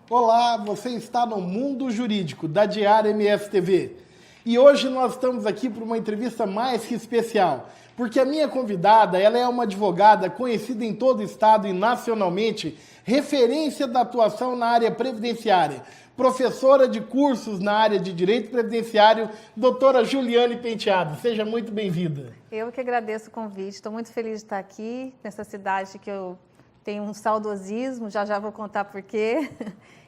Olá, você está no Mundo Jurídico, da Diário MSTV. E hoje nós estamos aqui para uma entrevista mais que especial, porque a minha convidada, ela é uma advogada conhecida em todo o estado e nacionalmente, referência da atuação na área previdenciária, professora de cursos na área de Direito Previdenciário, doutora Juliane Penteado. Seja muito bem-vinda. Eu que agradeço o convite, estou muito feliz de estar aqui, nessa cidade que eu tenho um saudosismo, já vou contar por quê.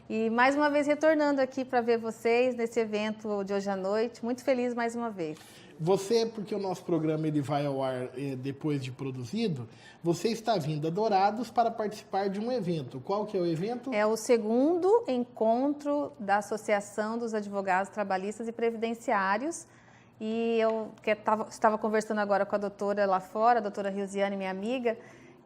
E mais uma vez retornando aqui para ver vocês nesse evento de hoje à noite, muito feliz mais uma vez. Você, porque o nosso programa ele vai ao ar depois de produzido, você está vindo a Dourados para participar de um evento. Qual que é o evento? É o segundo encontro da Associação dos Advogados Trabalhistas e Previdenciários. E eu estava conversando agora com a doutora lá fora, a doutora Rilziane, minha amiga,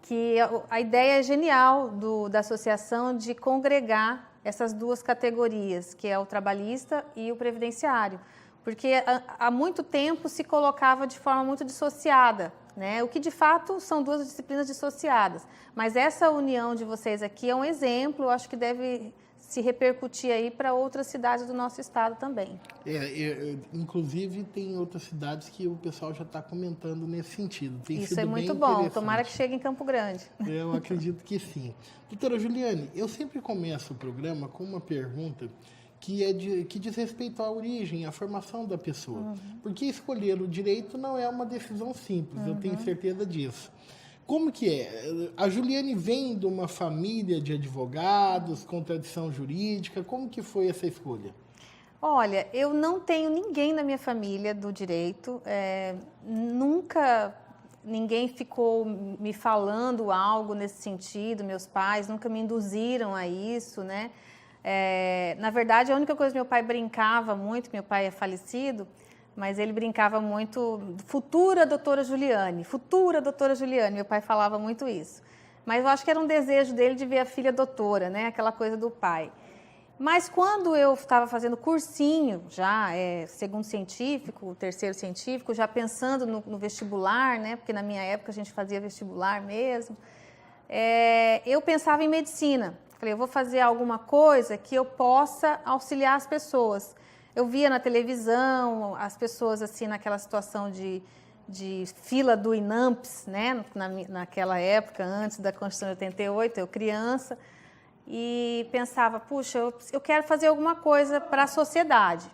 que a ideia é genial da associação de congregar essas duas categorias, que é o trabalhista e o previdenciário, porque há muito tempo se colocava de forma muito dissociada, né? O que de fato são duas disciplinas dissociadas, mas essa união de vocês aqui é um exemplo, eu acho que deve se repercutir aí para outras cidades do nosso estado também. Inclusive tem outras cidades que o pessoal já está comentando nesse sentido. Isso é muito bom, tomara que chegue em Campo Grande. Eu acredito que sim. Doutora Juliane, eu sempre começo o programa com uma pergunta que diz respeito à origem, à formação da pessoa. Uhum. Porque escolher o direito não é uma decisão simples, eu tenho certeza disso. Como que é? A Juliane vem de uma família de advogados, com tradição jurídica, como que foi essa escolha? Olha, eu não tenho ninguém na minha família do direito, nunca ninguém ficou me falando algo nesse sentido, meus pais nunca me induziram a isso, né? Na verdade, a única coisa que meu pai brincava muito, meu pai é falecido, mas ele brincava muito, futura doutora Juliane, meu pai falava muito isso. Mas eu acho que era um desejo dele de ver a filha doutora, né? Aquela coisa do pai. Mas quando eu estava fazendo cursinho, já segundo científico, terceiro científico, já pensando no vestibular, né? Porque na minha época a gente fazia vestibular mesmo, eu pensava em medicina. Falei, eu vou fazer alguma coisa que eu possa auxiliar as pessoas. Eu via na televisão as pessoas assim naquela situação de fila do INAMPS, né? Naquela época, antes da Constituição de 88, eu criança, e pensava, puxa, eu quero fazer alguma coisa para a sociedade.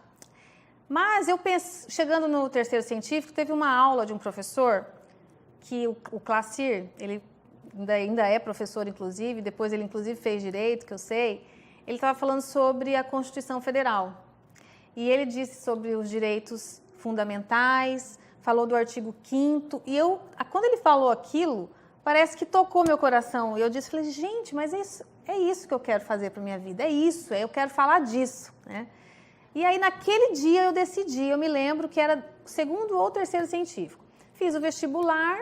Mas chegando no terceiro científico, teve uma aula de um professor, que o Classir, ele ainda é professor, inclusive, depois ele inclusive fez direito, que eu sei, ele estava falando sobre a Constituição Federal. E ele disse sobre os direitos fundamentais, falou do artigo 5º, e quando ele falou aquilo, parece que tocou meu coração. E eu falei, gente, mas é isso que eu quero fazer para a minha vida, eu quero falar disso, né? E aí, naquele dia, eu decidi, eu me lembro que era segundo ou terceiro científico. Fiz o vestibular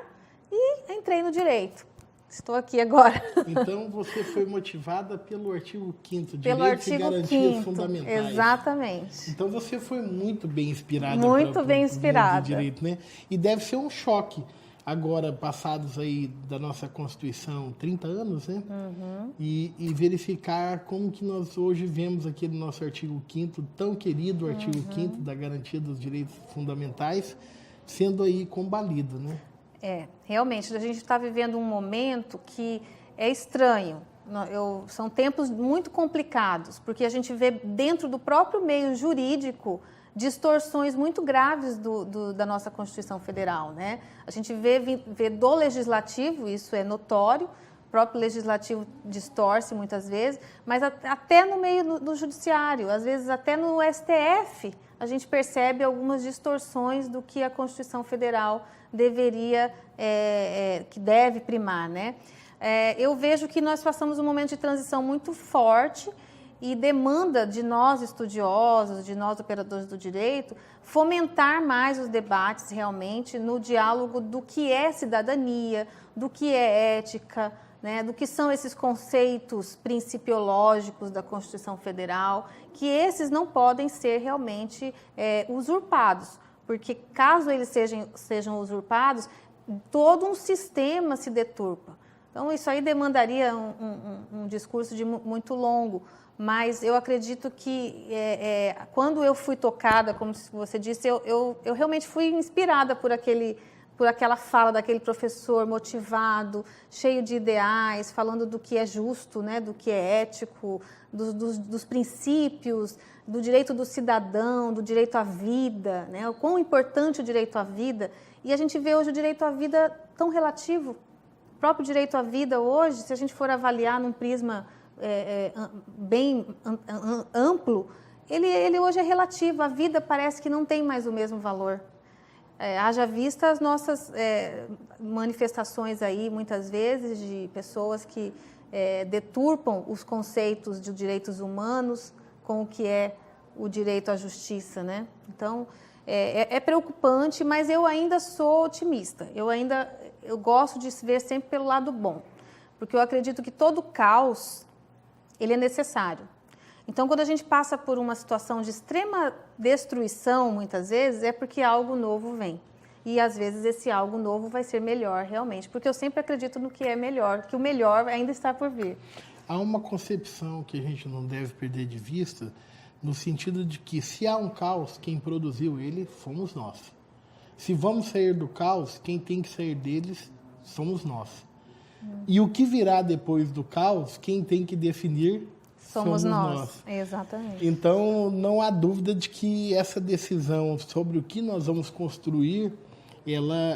e entrei no direito. Estou aqui agora. Então, você foi motivada pelo artigo 5º, Direitos e Garantias Fundamentais. Exatamente. Então, você foi muito bem inspirada. Muito bem inspirada. Direito, né? E deve ser um choque, agora passados aí da nossa Constituição 30 anos, né? Uhum. E verificar como que nós hoje vemos aquele nosso artigo 5º, tão querido artigo 5º da Garantia dos Direitos Fundamentais, sendo aí combalido, né? Realmente, a gente está vivendo um momento que é estranho. São tempos muito complicados, porque a gente vê dentro do próprio meio jurídico distorções muito graves da nossa Constituição Federal, né? A gente vê do legislativo, isso é notório, o próprio legislativo distorce muitas vezes, mas até no meio do judiciário, às vezes até no STF, a gente percebe algumas distorções do que a Constituição Federal que deve primar, né? Eu vejo que nós passamos um momento de transição muito forte e demanda de nós estudiosos, de nós operadores do direito, fomentar mais os debates realmente no diálogo do que é cidadania, do que é ética, né, do que são esses conceitos principiológicos da Constituição Federal, que esses não podem ser realmente usurpados, porque caso eles sejam usurpados, todo um sistema se deturpa. Então, isso aí demandaria um discurso muito longo, mas eu acredito que quando eu fui tocada, como você disse, eu realmente fui inspirada por aquela fala daquele professor motivado, cheio de ideais, falando do que é justo, né, do que é ético, dos princípios, do direito do cidadão, do direito à vida, né, o quão importante o direito à vida. E a gente vê hoje o direito à vida tão relativo. O próprio direito à vida hoje, se a gente for avaliar num prisma bem amplo, ele hoje é relativo. A vida parece que não tem mais o mesmo valor. Haja vista as nossas manifestações aí, muitas vezes, de pessoas que deturpam os conceitos de direitos humanos com o que é o direito à justiça, né? Então, é preocupante, mas eu ainda sou otimista. Eu gosto de se ver sempre pelo lado bom, porque eu acredito que todo caos, ele é necessário. Então, quando a gente passa por uma situação de extrema destruição, muitas vezes, é porque algo novo vem. E, às vezes, esse algo novo vai ser melhor, realmente, porque eu sempre acredito no que é melhor, que o melhor ainda está por vir. Há uma concepção que a gente não deve perder de vista, no sentido de que, se há um caos, quem produziu ele fomos nós. Se vamos sair do caos, quem tem que sair deles somos nós. E o que virá depois do caos, quem tem que definir somos nós. Exatamente. Então, não há dúvida de que essa decisão sobre o que nós vamos construir,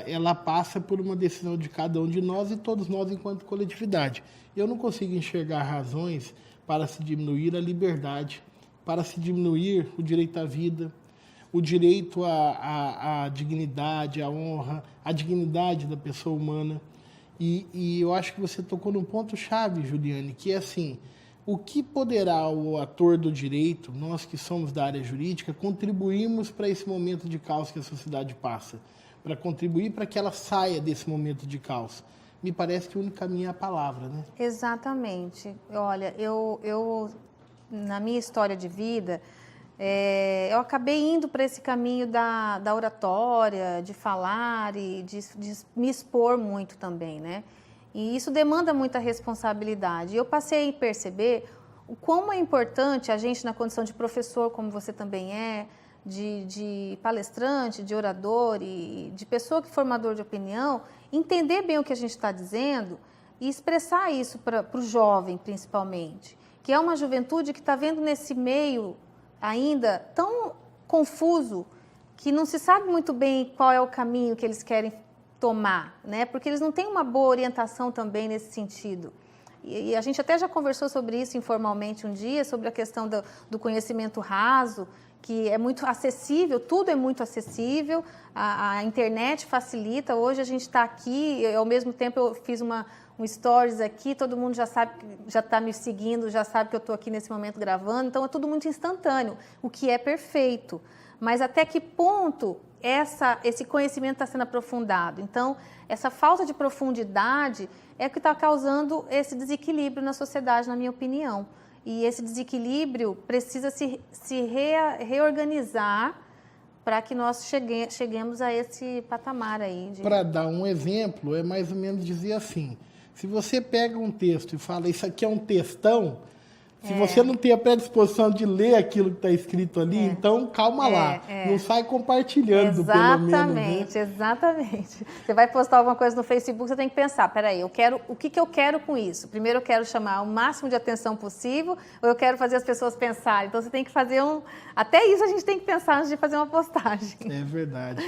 ela passa por uma decisão de cada um de nós e todos nós enquanto coletividade. Eu não consigo enxergar razões para se diminuir a liberdade, para se diminuir o direito à vida, o direito à dignidade, à honra, à dignidade da pessoa humana. E eu acho que você tocou num ponto-chave, Juliane, que é assim, o que poderá o ator do direito, nós que somos da área jurídica, contribuirmos para esse momento de caos que a sociedade passa, para contribuir para que ela saia desse momento de caos? Me parece que o único caminho é a palavra, né? Exatamente. Olha, eu na minha história de vida, eu acabei indo para esse caminho da oratória, de falar e de me expor muito também, né? E isso demanda muita responsabilidade. Eu passei a perceber o quão é importante a gente, na condição de professor, como você também é, de palestrante, de orador e de pessoa que é formador de opinião, entender bem o que a gente está dizendo e expressar isso para o jovem, principalmente, que é uma juventude que está vendo nesse meio ainda tão confuso que não se sabe muito bem qual é o caminho que eles querem tomar, né? Porque eles não têm uma boa orientação também nesse sentido. E a gente até já conversou sobre isso informalmente um dia, sobre a questão do conhecimento raso, que é muito acessível, tudo é muito acessível, a internet facilita, hoje a gente está aqui, ao mesmo tempo eu fiz um stories aqui, todo mundo já sabe, já está me seguindo, já sabe que eu estou aqui nesse momento gravando, então é tudo muito instantâneo, o que é perfeito. Mas até que ponto esse conhecimento está sendo aprofundado? Então, essa falta de profundidade é o que está causando esse desequilíbrio na sociedade, na minha opinião. E esse desequilíbrio precisa se reorganizar para que nós cheguemos a esse patamar aí. Para dar um exemplo, é mais ou menos dizer assim, se você pega um texto e fala, isso aqui é um textão, se você não tem a predisposição de ler aquilo que está escrito ali, então calma lá, não sai compartilhando, pelo menos. Exatamente. Você vai postar alguma coisa no Facebook, você tem que pensar, peraí, o que eu quero com isso? Primeiro eu quero chamar o máximo de atenção possível, ou eu quero fazer as pessoas pensarem? Então você tem que fazer até isso a gente tem que pensar antes de fazer uma postagem. É verdade.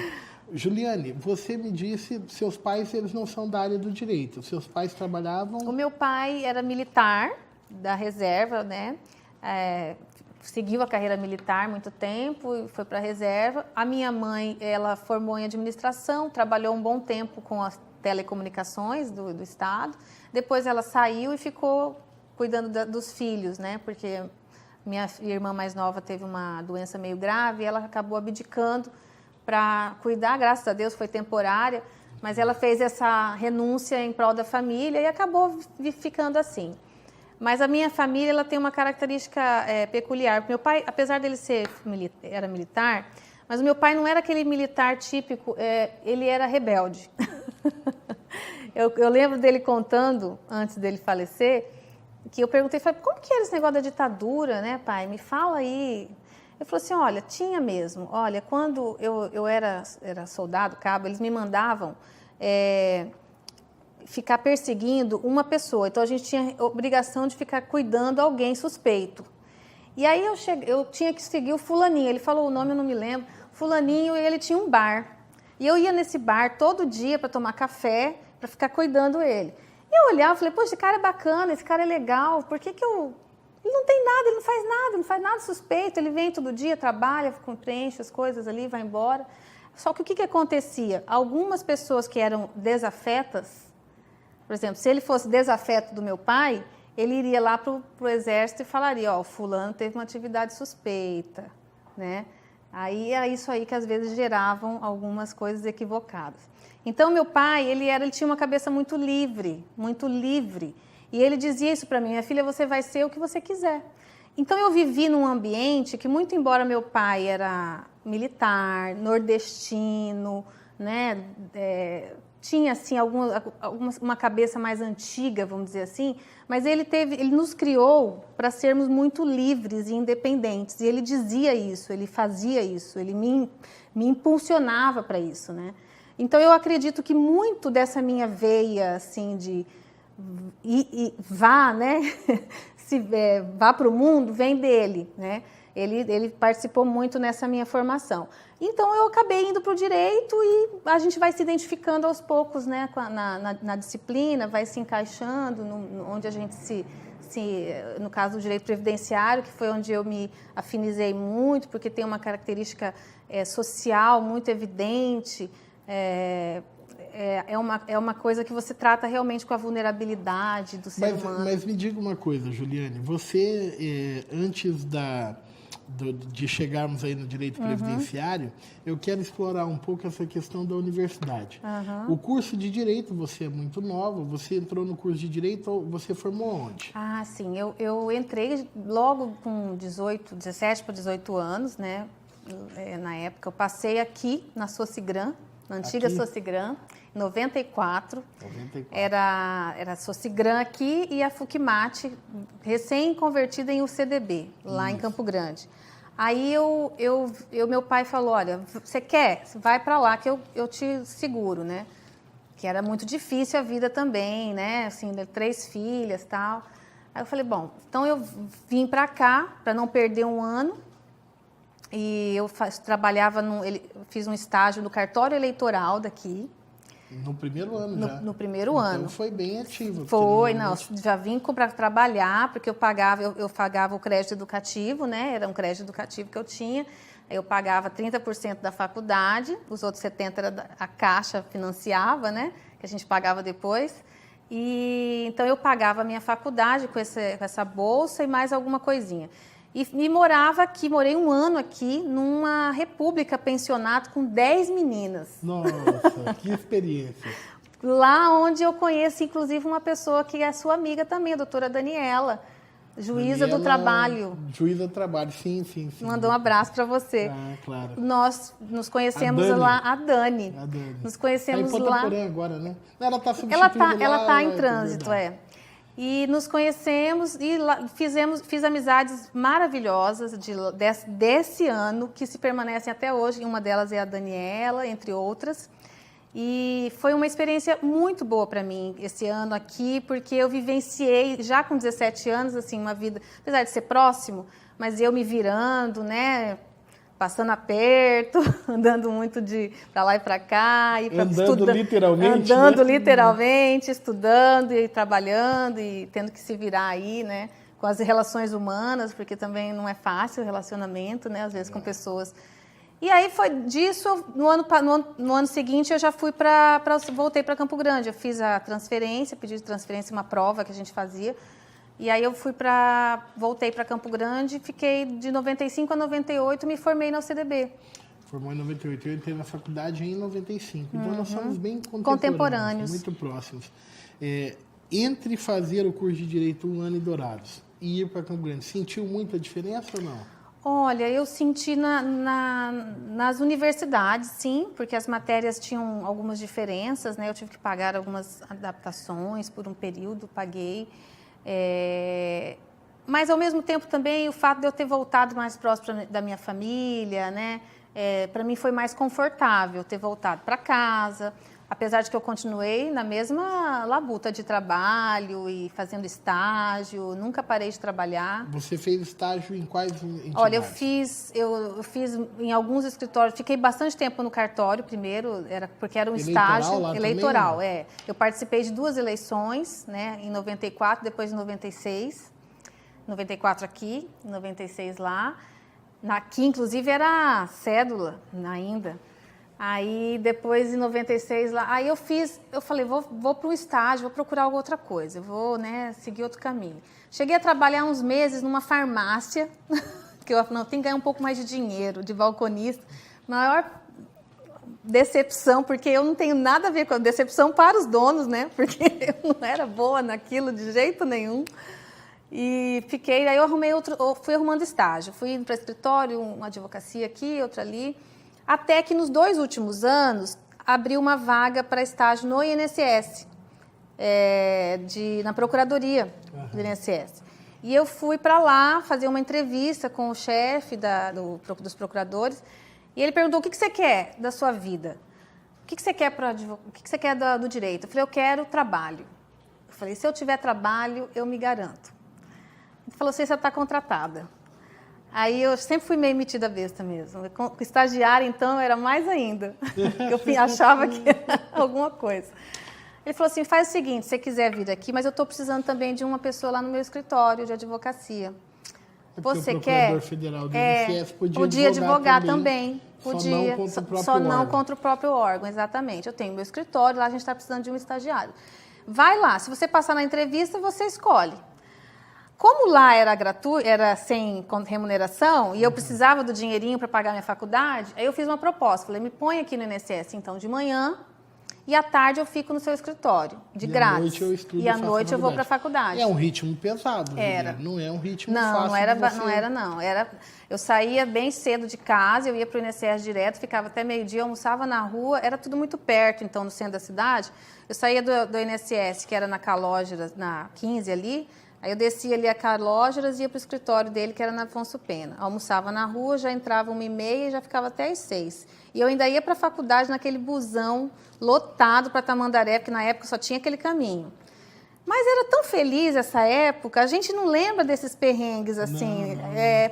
Juliane, você me disse, seus pais, eles não são da área do direito, seus pais trabalhavam... O meu pai era militar, da reserva, né? Seguiu a carreira militar muito tempo e foi para a reserva. A minha mãe, ela formou em administração, trabalhou um bom tempo com as telecomunicações do Estado. Depois ela saiu e ficou cuidando dos filhos, né? Porque minha irmã mais nova teve uma doença meio grave e ela acabou abdicando para cuidar, graças a Deus foi temporária, mas ela fez essa renúncia em prol da família e acabou ficando assim. Mas a minha família, ela tem uma característica peculiar. Meu pai, apesar dele era militar, mas o meu pai não era aquele militar típico, ele era rebelde. Eu lembro dele contando, antes dele falecer, que eu perguntei, falei, como que era esse negócio da ditadura, né, pai? Me fala aí. Ele falou assim, olha, tinha mesmo. Olha, quando eu era soldado, cabo, eles me mandavam ficar perseguindo uma pessoa. Então, a gente tinha obrigação de ficar cuidando de alguém suspeito. E aí eu tinha que seguir o fulaninho. Ele falou o nome, eu não me lembro. Fulaninho, e ele tinha um bar. E eu ia nesse bar todo dia para tomar café, para ficar cuidando ele. E eu olhava e falei, poxa, esse cara é bacana, esse cara é legal, por que eu... Ele não tem nada, ele não faz nada suspeito, ele vem todo dia, trabalha, preenche as coisas ali, vai embora. Só que o que acontecia? Algumas pessoas que eram desafetas, por exemplo, se ele fosse desafeto do meu pai, ele iria lá para o exército e falaria, ó, o fulano teve uma atividade suspeita, né? Aí era isso aí que às vezes geravam algumas coisas equivocadas. Então, meu pai, ele tinha uma cabeça muito livre, muito livre. E ele dizia isso para mim, minha filha, você vai ser o que você quiser. Então, eu vivi num ambiente que, muito embora meu pai era militar, nordestino, né, tinha, assim, uma cabeça mais antiga, vamos dizer assim, mas ele nos criou para sermos muito livres e independentes. E ele dizia isso, ele fazia isso, ele me impulsionava para isso, né? Então, eu acredito que muito dessa minha veia, assim, de vá, né? Vá para o mundo, vem dele, né? Ele participou muito nessa minha formação. Então, eu acabei indo para o direito e a gente vai se identificando aos poucos, né? Na disciplina, vai se encaixando, onde a gente no caso do direito previdenciário, que foi onde eu me afinizei muito, porque tem uma característica social muito evidente, é uma coisa que você trata realmente com a vulnerabilidade do ser humano. Mas me diga uma coisa, Juliane, você, antes de chegarmos aí no direito previdenciário, eu quero explorar um pouco essa questão da universidade. O curso de direito, você é muito nova, você entrou no curso de direito, você formou onde? Ah, sim, eu entrei logo com 17 para 18 anos, né? Na época, eu passei aqui na Socigram, na antiga Socigram, em 94. Era a Socigram aqui e a FUCMAT, recém-convertida em UCDB, lá em Campo Grande. Aí meu pai falou, olha, você quer? Vai para lá que eu te seguro, né? Que era muito difícil a vida também, né? Assim, 3 filhas e tal. Aí eu falei, bom, então eu vim para cá, para não perder um ano. E eu fiz um estágio no cartório eleitoral daqui. No primeiro ano já? No primeiro ano. Então foi bem ativo. Foi, já vim para trabalhar, porque eu pagava o crédito educativo, né? Era um crédito educativo que eu tinha. Eu pagava 30% da faculdade, os outros 70% a Caixa financiava, né? Que a gente pagava depois. E então eu pagava a minha faculdade com essa bolsa e mais alguma coisinha. E morei um ano aqui numa república pensionato com 10 meninas. Nossa, que experiência. Lá onde eu conheço, inclusive, uma pessoa que é sua amiga também, a doutora Daniela, juíza do trabalho. Juíza do trabalho, sim. Mandou um abraço para você. Ah, claro. Nós nos conhecemos lá, a Dani. Nos conhecemos lá. Está em Ponta Porã agora, né? Ela está substituindo Ela está em trânsito, E nos conhecemos e fiz amizades maravilhosas desse ano, que se permanecem até hoje. Uma delas é a Daniela, entre outras. E foi uma experiência muito boa para mim esse ano aqui, porque eu vivenciei, já com 17 anos, assim, uma vida, apesar de ser próximo, mas eu me virando, né? Passando aperto, andando muito para lá e para cá. Andando literalmente. Andando literalmente, estudando e trabalhando e tendo que se virar aí, né? Com as relações humanas, porque também não é fácil o relacionamento, né? Às vezes com pessoas. E aí foi disso, no ano seguinte eu já voltei para Campo Grande. Eu fiz a transferência, pedi de transferência, uma prova que a gente fazia. E aí eu voltei para Campo Grande, fiquei de 95 a 98, me formei na UCDB. Formou em 98, eu entrei na faculdade em 95. Então nós somos bem contemporâneos. Muito próximos. Entre fazer o curso de Direito 1 ano em Dourados e ir para Campo Grande, sentiu muita diferença ou não? Olha, eu senti nas universidades, sim, porque as matérias tinham algumas diferenças, né? Eu tive que pagar algumas adaptações por um período, paguei. Mas, ao mesmo tempo, também o fato de eu ter voltado mais próximo da minha família, né? Para mim foi mais confortável ter voltado para casa, apesar de que eu continuei na mesma labuta de trabalho e fazendo estágio, nunca parei de trabalhar. Você fez estágio em quais entidades? Olha, eu fiz em alguns escritórios, fiquei bastante tempo no cartório primeiro, porque era um estágio eleitoral. Eu participei de 2 eleições, né, em 94, depois em 96. 94 aqui, em 96 lá. Aqui, inclusive, era cédula ainda. Aí, depois, em 96 lá, aí eu falei, vou para um estágio, vou procurar alguma outra coisa, vou, né, seguir outro caminho. Cheguei a trabalhar uns meses numa farmácia, que eu falei, tem que ganhar um pouco mais de dinheiro, de balconista. Maior decepção, porque eu não tenho nada a ver com a decepção para os donos, né, porque eu não era boa naquilo de jeito nenhum. E fiquei, aí eu fui arrumando estágio, fui indo para escritório, uma advocacia aqui, outra ali, até que nos 2 últimos anos abriu uma vaga para estágio no INSS, na Procuradoria do INSS. E eu fui para lá fazer uma entrevista com o chefe dos procuradores, e ele perguntou, o que você quer da sua vida? O que você quer do direito? Eu falei, eu quero trabalho. Eu falei, se eu tiver trabalho, eu me garanto. Ele falou, você está contratada. Aí eu sempre fui meio metida besta mesmo. Com estagiária, então, era mais ainda. Eu achava que era alguma coisa. Ele falou assim, faz o seguinte, se você quiser vir aqui, mas eu estou precisando também de uma pessoa lá no meu escritório de advocacia. Você quer? O procurador federal do INSS podia advogar também. Podia, só não contra o próprio órgão, exatamente. Eu tenho meu escritório, lá a gente está precisando de um estagiário. Vai lá, se você passar na entrevista, você escolhe. Como lá era gratuito, era sem remuneração, e eu precisava do dinheirinho para pagar minha faculdade, aí eu fiz uma proposta. Falei, me põe aqui no INSS, então, de manhã, e à tarde eu fico no seu escritório, de grátis. À noite eu estudo e à noite eu vou para a faculdade. É um ritmo pesado, era. Não é um ritmo fácil. Não era. Eu saía bem cedo de casa, eu ia para o INSS direto, ficava até meio-dia, almoçava na rua, era tudo muito perto, então, no centro da cidade. Eu saía do INSS, que era na Calógeras, na 15 ali. Aí eu descia ali a Calógeras e ia para o escritório dele, que era na Afonso Pena. Almoçava na rua, já entrava 1h30 e já ficava até às 6. E eu ainda ia para a faculdade naquele busão lotado para Tamandaré, porque na época só tinha aquele caminho. Mas era tão feliz essa época, a gente não lembra desses perrengues assim,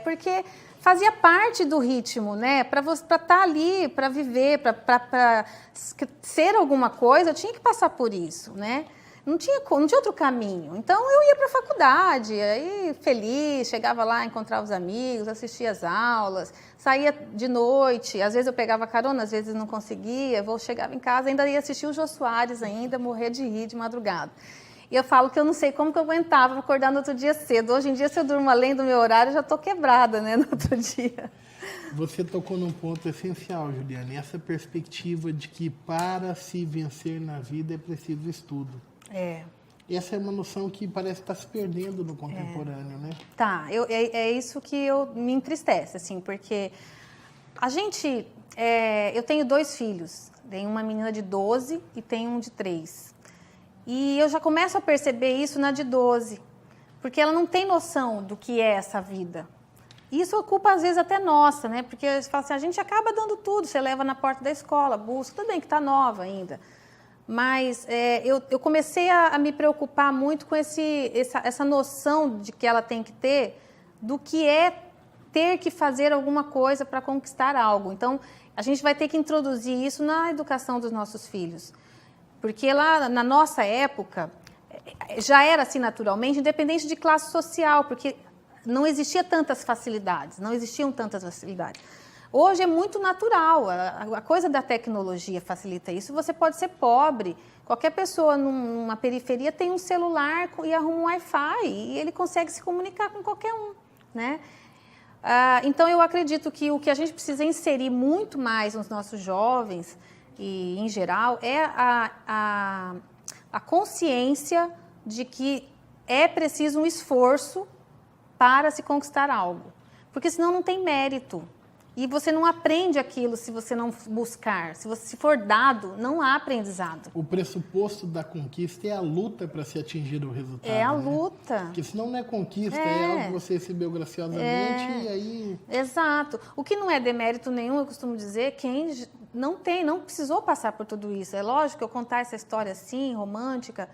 porque fazia parte do ritmo, né? Para estar ali, para viver, para ser alguma coisa, eu tinha que passar por isso, né? Não tinha outro caminho. Então, eu ia para a faculdade, aí feliz, chegava lá, encontrava os amigos, assistia às aulas, saía de noite, às vezes eu pegava carona, às vezes não conseguia, chegava em casa, ainda ia assistir o Jô Soares ainda, morrer de rir de madrugada. E eu falo que eu não sei como que eu aguentava acordar no outro dia cedo. Hoje em dia, se eu durmo além do meu horário, eu já estou quebrada, né, no outro dia. Você tocou num ponto essencial, Juliana, essa perspectiva de que para se vencer na vida é preciso estudo. Essa é uma noção que parece estar se perdendo no contemporâneo, né? Tá, é isso que me entristece, assim, porque a gente... eu tenho 2 filhos, tenho uma menina de 12 e tenho um de 3. E eu já começo a perceber isso na de 12, porque ela não tem noção do que é essa vida. E isso ocupa, às vezes, até nossa, né? Porque você fala assim, a gente acaba dando tudo, você leva na porta da escola, busca, tudo bem que está nova ainda. Mas eu comecei a me preocupar muito com essa noção de que ela tem que ter do que é ter que fazer alguma coisa para conquistar algo. Então, a gente vai ter que introduzir isso na educação dos nossos filhos. Porque lá na nossa época, já era assim naturalmente, independente de classe social, porque não existiam tantas facilidades. Hoje é muito natural, a coisa da tecnologia facilita isso. Você pode ser pobre, qualquer pessoa numa periferia tem um celular e arruma um Wi-Fi e ele consegue se comunicar com qualquer um, né? Então, eu acredito que o que a gente precisa inserir muito mais nos nossos jovens, e em geral, é a consciência de que é preciso um esforço para se conquistar algo, porque senão não tem mérito. E você não aprende aquilo se você não buscar. Se for dado, não há aprendizado. O pressuposto da conquista é a luta para se atingir o resultado. É a né? Luta. Porque senão não é conquista, é algo que você recebeu graciosamente e aí... Exato. O que não é demérito nenhum, eu costumo dizer, quem não precisou passar por tudo isso. É lógico que eu contar essa história assim, romântica,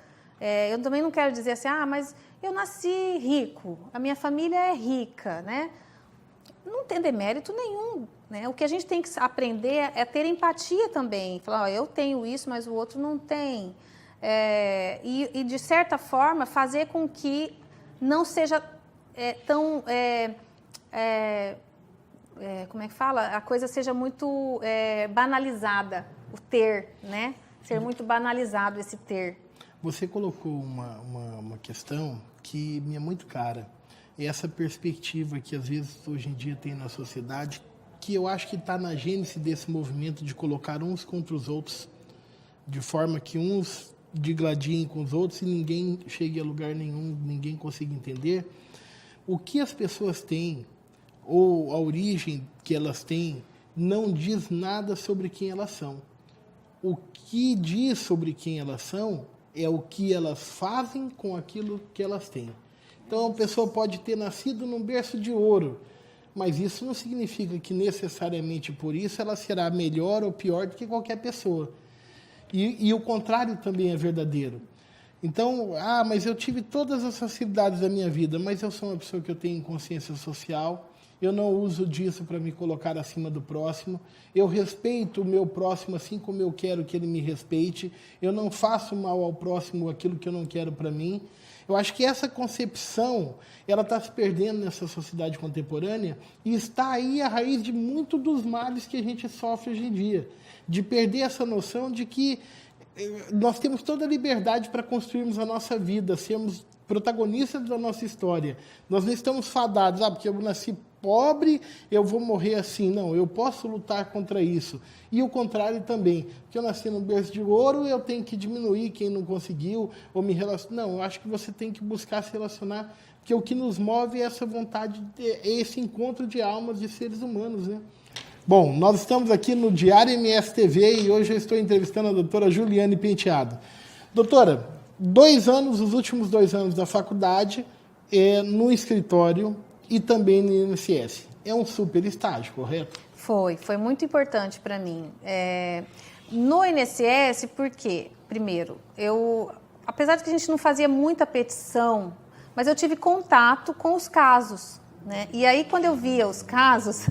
eu também não quero dizer assim, mas eu nasci rico, a minha família é rica, né? Não tem demérito nenhum, né? O que a gente tem que aprender é ter empatia também. Falar, eu tenho isso, mas o outro não tem. E de certa forma, fazer com que não seja tão... como é que fala? A coisa seja muito banalizada, o ter, né? Ser muito banalizado esse ter. Você colocou uma questão que me é muito cara. É essa perspectiva que às vezes hoje em dia tem na sociedade, que eu acho que está na gênese desse movimento de colocar uns contra os outros, de forma que uns digladiem com os outros e ninguém chegue a lugar nenhum, ninguém consiga entender o que as pessoas têm ou a origem que elas têm não diz nada sobre quem elas são. O que diz sobre quem elas são é o que elas fazem com aquilo que elas têm. Então, a pessoa pode ter nascido num berço de ouro, mas isso não significa que necessariamente por isso ela será melhor ou pior do que qualquer pessoa. E o contrário também é verdadeiro. Então, mas eu tive todas as facilidades da minha vida, mas eu sou uma pessoa que eu tenho consciência social, eu não uso disso para me colocar acima do próximo, eu respeito o meu próximo assim como eu quero que ele me respeite, eu não faço mal ao próximo aquilo que eu não quero para mim. Eu acho que essa concepção, ela está se perdendo nessa sociedade contemporânea e está aí a raiz de muitos dos males que a gente sofre hoje em dia, de perder essa noção de que nós temos toda a liberdade para construirmos a nossa vida, sermos protagonistas da nossa história. Nós não estamos fadados, porque eu nasci pobre, eu vou morrer assim. Não, eu posso lutar contra isso. E o contrário também. Porque eu nasci num berço de ouro, eu tenho que diminuir quem não conseguiu, ou me relacionar. Não, eu acho que você tem que buscar se relacionar, porque o que nos move é essa vontade, é esse encontro de almas de seres humanos, né? Bom, nós estamos aqui no Diário MS TV e hoje eu estou entrevistando a doutora Juliane Penteado. Doutora, os últimos 2 anos da faculdade, no escritório e também no INSS. É um super estágio, correto? Foi muito importante para mim. No INSS, por quê? Primeiro, apesar de que a gente não fazia muita petição, mas eu tive contato com os casos, né? E aí, quando eu via os casos,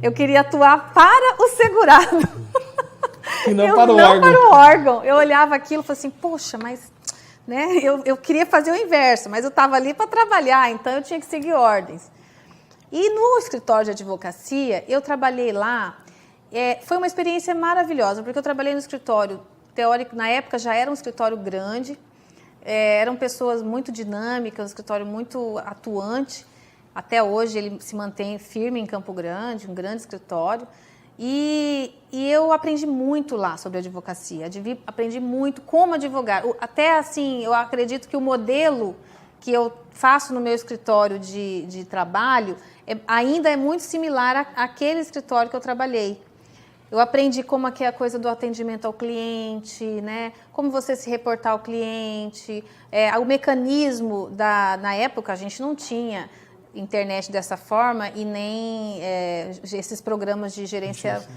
eu queria atuar para o segurado. E não para o órgão. Eu olhava aquilo e falava assim, poxa, mas... Né? Eu queria fazer o inverso, mas eu estava ali para trabalhar, então eu tinha que seguir ordens. E no escritório de advocacia, eu trabalhei lá, foi uma experiência maravilhosa, porque eu trabalhei no escritório teórico, na época já era um escritório grande, eram pessoas muito dinâmicas, um escritório muito atuante, até hoje ele se mantém firme em Campo Grande, um grande escritório. E eu aprendi muito lá sobre advocacia, aprendi muito como advogar. Até assim, eu acredito que o modelo que eu faço no meu escritório de trabalho ainda é muito similar àquele escritório que eu trabalhei. Eu aprendi como é a coisa do atendimento ao cliente, né? Como você se reportar ao cliente, o mecanismo na época a gente não tinha internet dessa forma e nem esses programas de gerência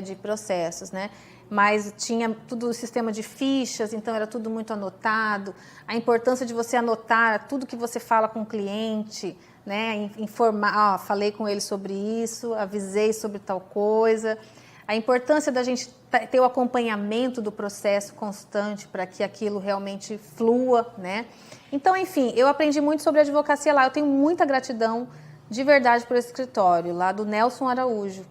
de processos, né? Mas tinha tudo o sistema de fichas, então era tudo muito anotado. A importância de você anotar tudo que você fala com o cliente, né? Informar, falei com ele sobre isso, avisei sobre tal coisa. A importância da gente ter o acompanhamento do processo constante para que aquilo realmente flua, né? Então, enfim, eu aprendi muito sobre advocacia lá. Eu tenho muita gratidão, de verdade, por esse escritório, lá do Nelson Araújo.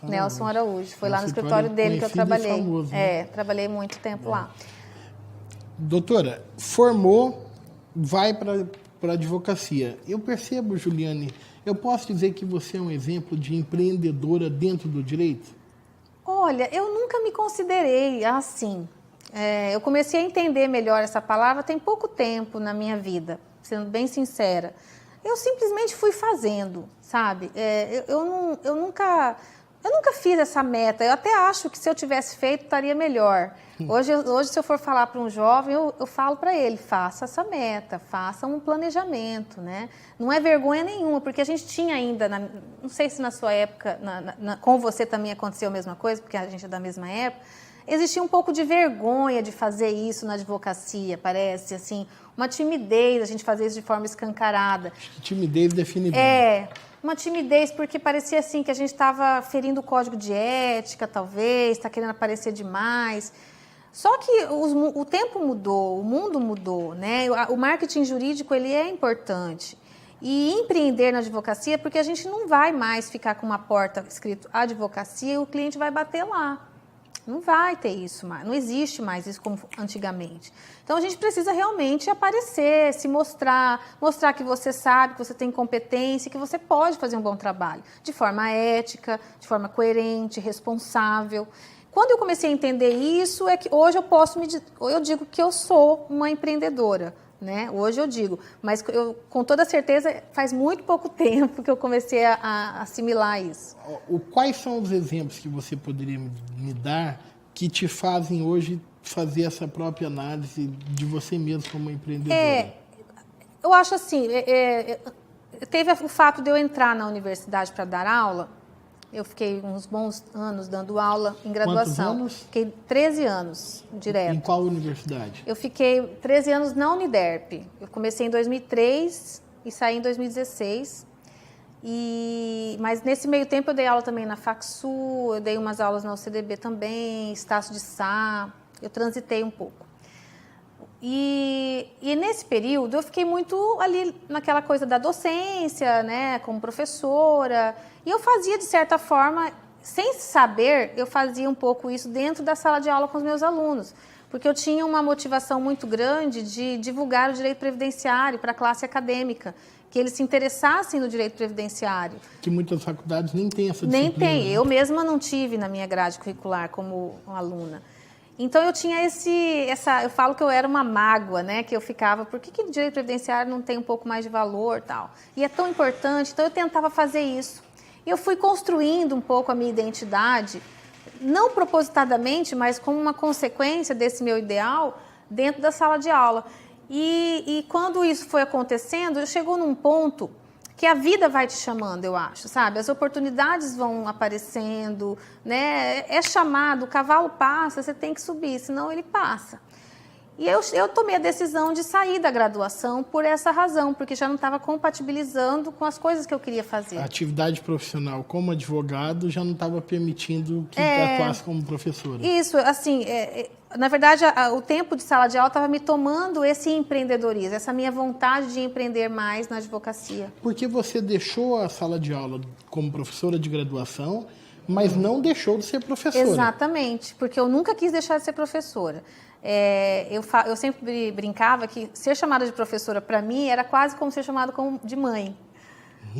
Nelson Araújo. Foi lá no escritório dele que eu trabalhei. Famoso, né? Trabalhei muito tempo lá. Doutora, formou, vai para a advocacia. Eu percebo, Juliane, eu posso dizer que você é um exemplo de empreendedora dentro do direito? Olha, eu nunca me considerei assim. Eu comecei a entender melhor essa palavra tem pouco tempo na minha vida, sendo bem sincera. Eu simplesmente fui fazendo, sabe? Eu nunca fiz essa meta. Eu até acho que se eu tivesse feito, estaria melhor. Hoje se eu for falar para um jovem, eu falo para ele, faça essa meta, faça um planejamento, né? Não é vergonha nenhuma, porque a gente tinha ainda, não sei se na sua época, com você também aconteceu a mesma coisa, porque a gente é da mesma época, existia um pouco de vergonha de fazer isso na advocacia, parece, assim, uma timidez, a gente fazer isso de forma escancarada. Acho que timidez define bem. Uma timidez, porque parecia assim que a gente estava ferindo o código de ética, talvez, está querendo aparecer demais. Só que o tempo mudou, o mundo mudou, né? O marketing jurídico, ele é importante. E empreender na advocacia, porque a gente não vai mais ficar com uma porta escrito advocacia e o cliente vai bater lá. Não vai ter isso mais, não existe mais isso como antigamente. Então, a gente precisa realmente aparecer, se mostrar que você sabe, que você tem competência, que você pode fazer um bom trabalho, de forma ética, de forma coerente, responsável. Quando eu comecei a entender isso, é que hoje eu digo que eu sou uma empreendedora, né? Hoje eu digo, mas com toda certeza faz muito pouco tempo que eu comecei a assimilar isso. Quais são os exemplos que você poderia me dar que te fazem hoje fazer essa própria análise de você mesmo como empreendedora? Eu acho assim, teve o fato de eu entrar na universidade para dar aula. Eu fiquei uns bons anos dando aula em graduação. Quantos anos? Fiquei 13 anos direto. Em qual universidade? Eu fiquei 13 anos na Uniderp. Eu comecei em 2003 e saí em 2016. Mas nesse meio tempo eu dei aula também na Facsul, eu dei umas aulas na UCDB também, Estácio de Sá, eu transitei um pouco. E nesse período eu fiquei muito ali naquela coisa da docência, né, como professora, e eu fazia de certa forma, sem saber, eu fazia um pouco isso dentro da sala de aula com os meus alunos, porque eu tinha uma motivação muito grande de divulgar o direito previdenciário para a classe acadêmica, que eles se interessassem no direito previdenciário. Que muitas faculdades nem têm essa disciplina. Nem tem, eu mesma não tive na minha grade curricular como aluna. Então, eu tinha eu falo que eu era uma mágoa, né? Que eu ficava, por que o direito previdenciário não tem um pouco mais de valor tal? E é tão importante, então eu tentava fazer isso. E eu fui construindo um pouco a minha identidade, não propositadamente, mas como uma consequência desse meu ideal, dentro da sala de aula. E quando isso foi acontecendo, chegou num ponto que a vida vai te chamando, eu acho, sabe? As oportunidades vão aparecendo, né? É chamado, o cavalo passa, você tem que subir, senão ele passa. E eu tomei a decisão de sair da graduação por essa razão, porque já não estava compatibilizando com as coisas que eu queria fazer. A atividade profissional como advogado já não estava permitindo que atuasse como professora. Isso, assim, na verdade, o tempo de sala de aula estava me tomando esse empreendedorismo, essa minha vontade de empreender mais na advocacia. Porque você deixou a sala de aula como professora de graduação, mas não deixou de ser professora. Exatamente, porque eu nunca quis deixar de ser professora. Eu sempre brincava que ser chamada de professora, para mim, era quase como ser chamada de mãe.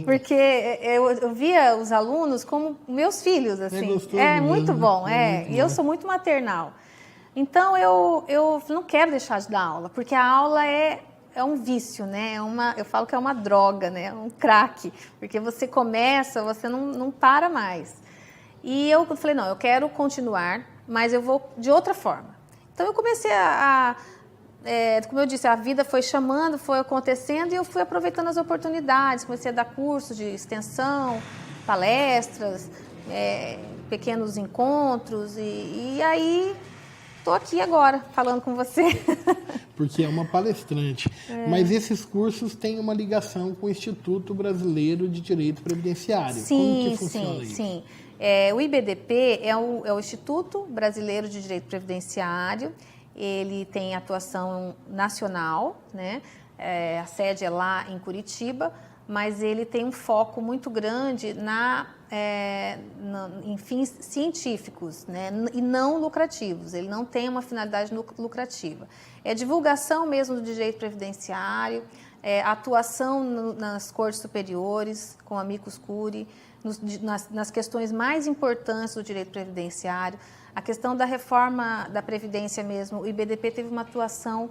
Porque eu via os alunos como meus filhos, assim. É muito bom, e eu sou muito maternal. Então, eu não quero deixar de dar aula, porque a aula é um vício, né? Eu falo que é uma droga, né? Um crack, porque você começa, você não para mais. E eu falei, não, eu quero continuar, mas eu vou de outra forma. Então, eu comecei como eu disse, a vida foi chamando, foi acontecendo e eu fui aproveitando as oportunidades. Comecei a dar cursos de extensão, palestras, pequenos encontros e aí estou aqui agora falando com você. Porque é uma palestrante. Mas esses cursos têm uma ligação com o Instituto Brasileiro de Direito Previdenciário. Sim, como que funciona isso? Sim. O IBDP é o Instituto Brasileiro de Direito Previdenciário. Ele tem atuação nacional, né? A sede é lá em Curitiba, mas ele tem um foco muito grande em fins científicos, né? E não lucrativos. Ele não tem uma finalidade lucrativa. É divulgação mesmo do direito previdenciário, atuação nas cortes superiores, com amicus curiae, nas questões mais importantes do direito previdenciário. A questão da reforma da Previdência mesmo, o IBDP teve uma atuação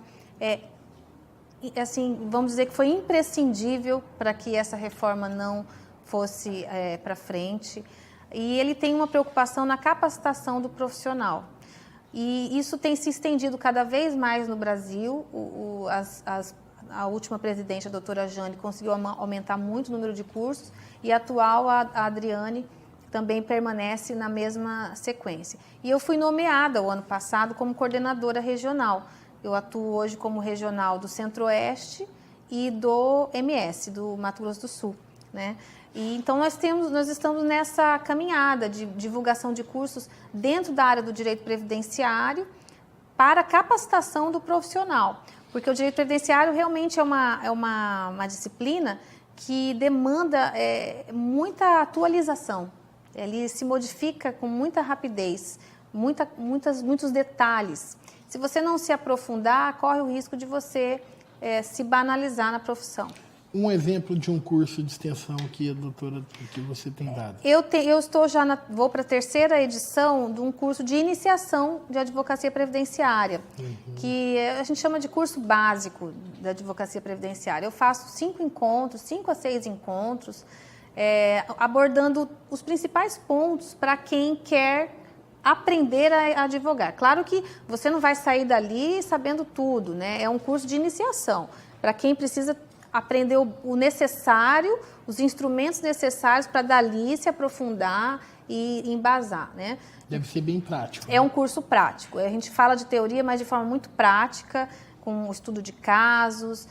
assim, vamos dizer que foi imprescindível para que essa reforma não fosse para frente. E ele tem uma preocupação na capacitação do profissional. E isso tem se estendido cada vez mais no Brasil. A última presidente, a doutora Jane, conseguiu aumentar muito o número de cursos e a atual, a Adriane, também permanece na mesma sequência. E eu fui nomeada o ano passado como coordenadora regional. Eu atuo hoje como regional do Centro-Oeste e do MS, do Mato Grosso do Sul, né? E então nós estamos nessa caminhada de divulgação de cursos dentro da área do direito previdenciário para a capacitação do profissional, porque o direito previdenciário realmente é uma disciplina que demanda muita atualização. Ele se modifica com muita rapidez, muitos detalhes. Se você não se aprofundar, corre o risco de você se banalizar na profissão. Um exemplo de um curso de extensão que, doutora, que você tem dado? Eu estou vou para a 3ª edição de um curso de iniciação de advocacia previdenciária, que a gente chama de curso básico da advocacia previdenciária. Eu faço 5 a 6 encontros, abordando os principais pontos para quem quer aprender a advogar. Claro que você não vai sair dali sabendo tudo, né? É um curso de iniciação, para quem precisa aprender o necessário, os instrumentos necessários para dali se aprofundar e embasar, né? Deve ser bem prático. É um curso prático. A gente fala de teoria, mas de forma muito prática, com o estudo de casos.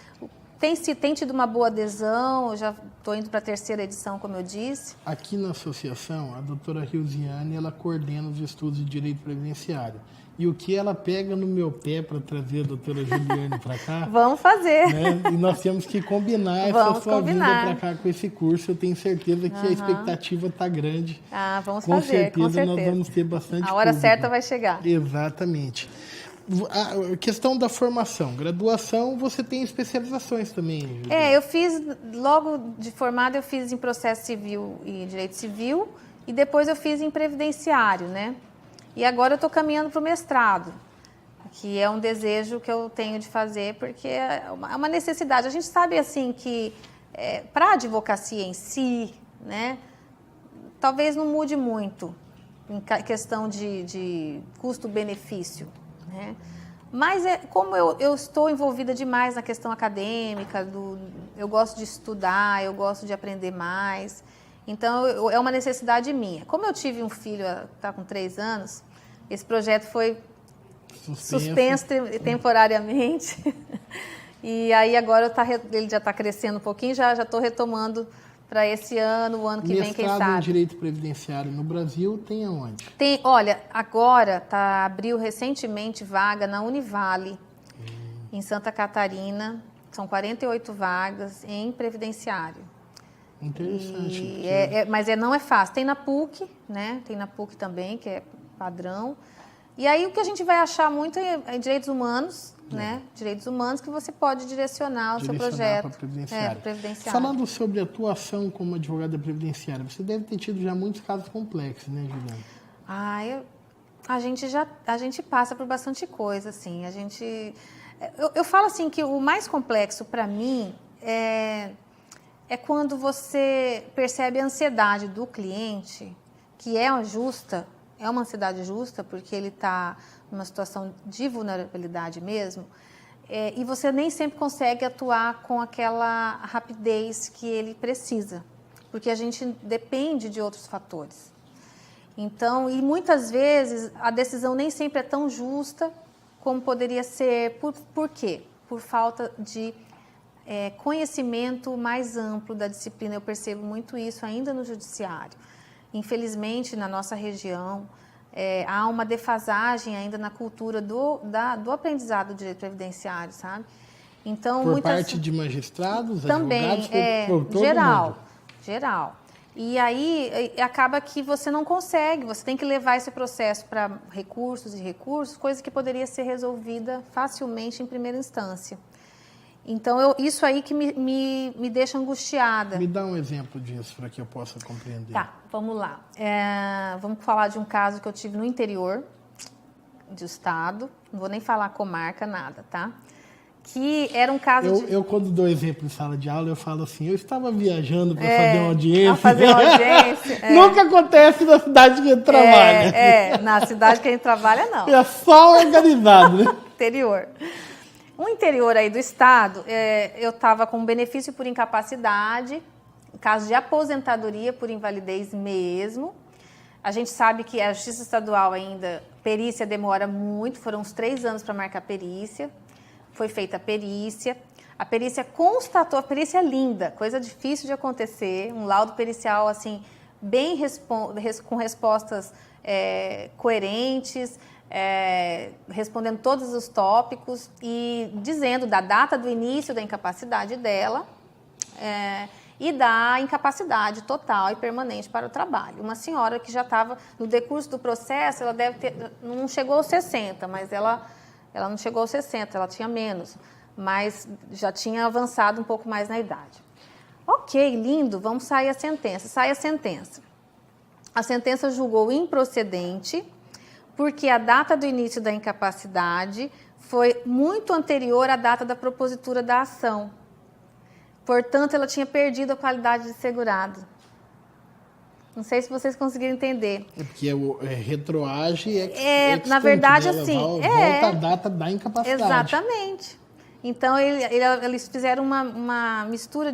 Tem tido uma boa adesão, eu já estou indo para a 3ª edição, como eu disse. Aqui na associação, a doutora Rilziane, ela coordena os estudos de direito previdenciário. E o que ela pega no meu pé para trazer a doutora Juliane para cá... Vamos fazer. Né? E nós temos que combinar essa sua vinda para cá com esse curso. Eu tenho certeza que a expectativa está grande. Vamos com fazer, com certeza. Nós vamos ter bastante A hora público. certa vai chegar. Exatamente. A questão da formação, graduação, você tem especializações também, Juliane? Eu fiz, logo de formada, eu fiz em processo civil e direito civil, e depois eu fiz em previdenciário, né? E agora eu estou caminhando para o mestrado, que é um desejo que eu tenho de fazer, porque é uma necessidade. A gente sabe, assim, que para a advocacia em si, né, talvez não mude muito em questão de custo-benefício, né? Mas como eu estou envolvida demais na questão acadêmica, eu gosto de estudar, eu gosto de aprender mais, então é uma necessidade minha. Como eu tive um filho, está com 3 anos, esse projeto foi suspenso temporariamente, e aí agora ele já está crescendo um pouquinho, já estou retomando para esse ano, o ano que vem, quem sabe. Mestrado em Direito Previdenciário no Brasil tem aonde? Olha, agora abriu recentemente vaga na Univale, em Santa Catarina. São 48 vagas em Previdenciário. Interessante. Mas não é fácil. Tem na PUC, né? Tem na PUC também, que é padrão. E aí o que a gente vai achar muito é direitos humanos, né? Direitos humanos que você pode direcionar o seu projeto. Para previdenciário. Previdenciário. Falando sobre atuação como advogada previdenciária, você deve ter tido já muitos casos complexos, né, Juliane? A gente passa por bastante coisa, assim. Eu falo assim que o mais complexo para mim é quando você percebe a ansiedade do cliente, que é uma ansiedade justa, porque ele está numa situação de vulnerabilidade mesmo, e você nem sempre consegue atuar com aquela rapidez que ele precisa, porque a gente depende de outros fatores. Então, e muitas vezes a decisão nem sempre é tão justa como poderia ser. Por quê? Por falta de conhecimento mais amplo da disciplina. Eu percebo muito isso ainda no judiciário. Infelizmente, na nossa região, há uma defasagem ainda na cultura do aprendizado do direito previdenciário, sabe? Então, por parte de magistrados, também, advogados, por todo geral. E aí acaba que você não consegue, você tem que levar esse processo para recursos, coisa que poderia ser resolvida facilmente em primeira instância. Então, isso aí que me deixa angustiada. Me dá um exemplo disso para que eu possa compreender. Tá, vamos lá. Vamos falar de um caso que eu tive no interior do estado, não vou nem falar comarca, nada, tá? que era um caso Eu quando dou exemplo em sala de aula, eu falo assim, eu estava viajando para fazer uma audiência. Fazer uma audiência. Nunca acontece na cidade que a gente trabalha. Na cidade que a gente trabalha, não. É só organizado, né? Interior. O interior aí do estado, eu estava com benefício por incapacidade, caso de aposentadoria por invalidez mesmo. A gente sabe que a Justiça Estadual ainda, perícia demora muito, foram uns 3 anos para marcar perícia. Foi feita a perícia constatou, a perícia é linda, coisa difícil de acontecer, um laudo pericial assim, bem com respostas coerentes, respondendo todos os tópicos e dizendo da data do início da incapacidade dela e da incapacidade total e permanente para o trabalho. Uma senhora que já estava no decurso do processo, ela não chegou aos 60, mas ela não chegou aos 60, ela tinha menos, mas já tinha avançado um pouco mais na idade. Ok, lindo, vamos sair a sentença. Sai a sentença. A sentença julgou improcedente, porque a data do início da incapacidade foi muito anterior à data da propositura da ação. Portanto, ela tinha perdido a qualidade de segurado. Não sei se vocês conseguiram entender. É porque retroage na verdade, né? assim... Volta a data da incapacidade. Exatamente. Então, eles fizeram uma mistura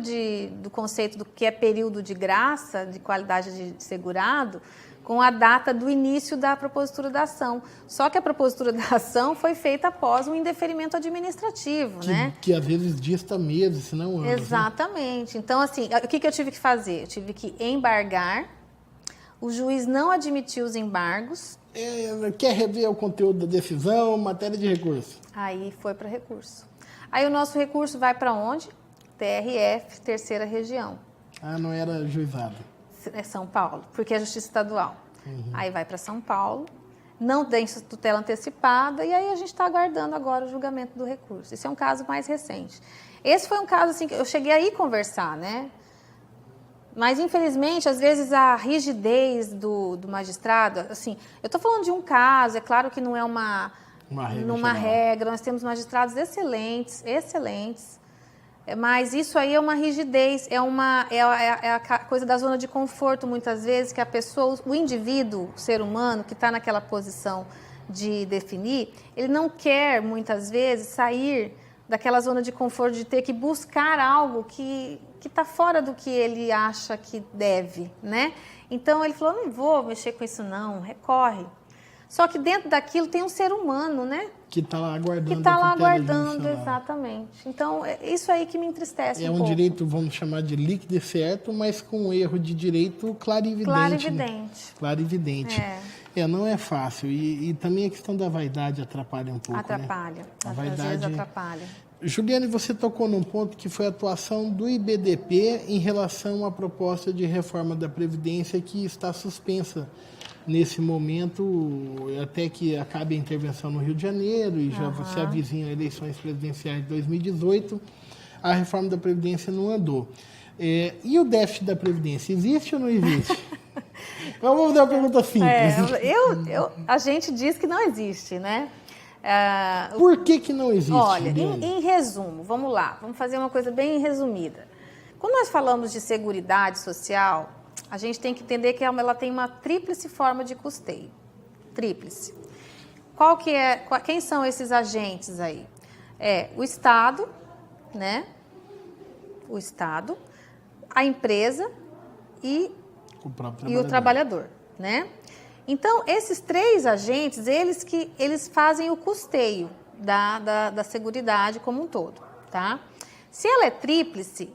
do conceito do que é período de graça, de qualidade de segurado, com a data do início da propositura da ação. Só que a propositura da ação foi feita após um indeferimento administrativo, né? Que às vezes dista meses, se não anos. Exatamente. Né? Então, assim, o que eu tive que fazer? Eu tive que embargar. O juiz não admitiu os embargos. Quer rever o conteúdo da decisão, matéria de recurso? Aí foi para recurso. Aí o nosso recurso vai para onde? TRF, terceira região. Ah, não era juizado. É São Paulo, porque é Justiça Estadual. Aí vai para São Paulo, não tem tutela antecipada, e aí a gente está aguardando agora o julgamento do recurso. Esse é um caso mais recente. Esse foi um caso assim que eu cheguei aí conversar, né? Mas, infelizmente, às vezes a rigidez do magistrado, assim, eu estou falando de um caso, é claro que não é uma regra, nós temos magistrados excelentes, mas isso aí é uma rigidez, é a coisa da zona de conforto, muitas vezes, que a pessoa, o indivíduo, o ser humano, que está naquela posição de definir, ele não quer, muitas vezes, sair daquela zona de conforto de ter que buscar algo que está fora do que ele acha que deve, né? Então, ele falou, não vou mexer com isso não, recorre. Só que dentro daquilo tem um ser humano, né? Que está lá aguardando. Que está lá aguardando, exatamente. Então, é isso aí que me entristece um pouco. É um direito, vamos chamar de líquido e certo, mas com um erro de direito clarividente. Clarividente. Não é fácil. E também a questão da vaidade atrapalha um pouco, Atrapalha. Né? A vaidade atrapalha. Juliane, você tocou num ponto que foi a atuação do IBDP em relação à proposta de reforma da Previdência que está suspensa nesse momento, até que acabe a intervenção no Rio de Janeiro e já se avizinham eleições presidenciais de 2018, a reforma da Previdência não andou. E o déficit da Previdência, existe ou não existe? Vamos fazer uma pergunta simples. A gente diz que não existe, né? Por que não existe? Olha, em resumo, vamos lá, vamos fazer uma coisa bem resumida. Quando nós falamos de seguridade social, a gente tem que entender que ela tem uma tríplice forma de custeio. Tríplice. Quem são esses agentes aí? O Estado, né? O Estado, a empresa e o trabalhador, né? Então, esses 3 agentes, eles fazem o custeio da seguridade como um todo, tá? Se ela é tríplice,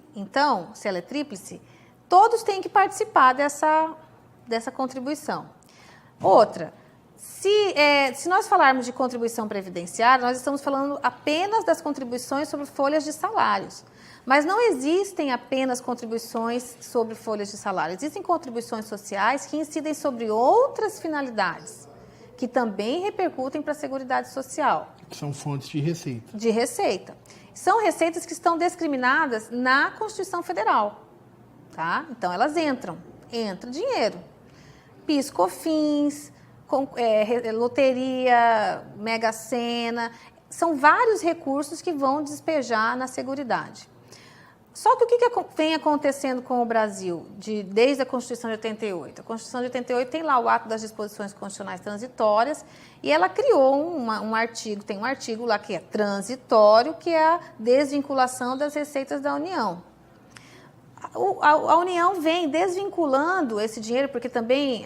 todos têm que participar dessa contribuição. Outra, se nós falarmos de contribuição previdenciária, nós estamos falando apenas das contribuições sobre folhas de salários. Mas não existem apenas contribuições sobre folhas de salário. Existem contribuições sociais que incidem sobre outras finalidades, que também repercutem para a Seguridade Social. São fontes de receita. De receita. São receitas que estão discriminadas na Constituição Federal. Tá? Então, elas entram. Entra dinheiro. PIS, COFINS, loteria, Mega Sena. são vários recursos que vão despejar na Seguridade. Só que o que vem acontecendo com o Brasil desde a Constituição de 88? A Constituição de 88 tem lá o ato das disposições constitucionais transitórias e ela criou um artigo, tem um artigo lá que é transitório, que é a desvinculação das receitas da União. A União vem desvinculando esse dinheiro, porque também,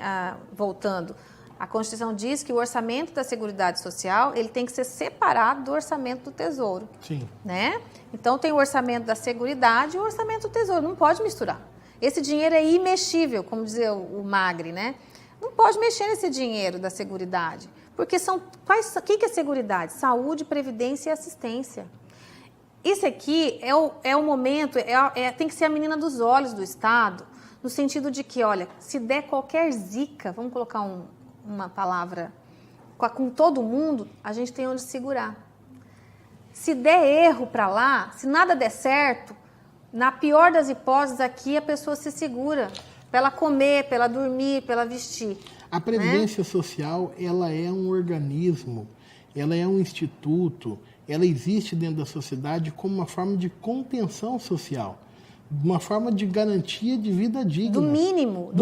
voltando, a Constituição diz que o orçamento da Seguridade Social ele tem que ser separado do orçamento do Tesouro. Sim. Né? Então, tem o orçamento da Seguridade e o orçamento do Tesouro. Não pode misturar. Esse dinheiro é imexível, como dizia o Magri, né? Não pode mexer nesse dinheiro da Seguridade. Porque o que é Seguridade? Saúde, Previdência e Assistência. Isso aqui é o momento, tem que ser a menina dos olhos do Estado, no sentido de que, olha, se der qualquer zica, vamos colocar uma palavra, com todo mundo, a gente tem onde segurar. Se der erro para lá, se nada der certo, na pior das hipóteses, aqui a pessoa se segura para ela comer, para ela dormir, para ela vestir. A Previdência Social, ela é um organismo, ela é um instituto, ela existe dentro da sociedade como uma forma de contenção social, uma forma de garantia de vida digna. Do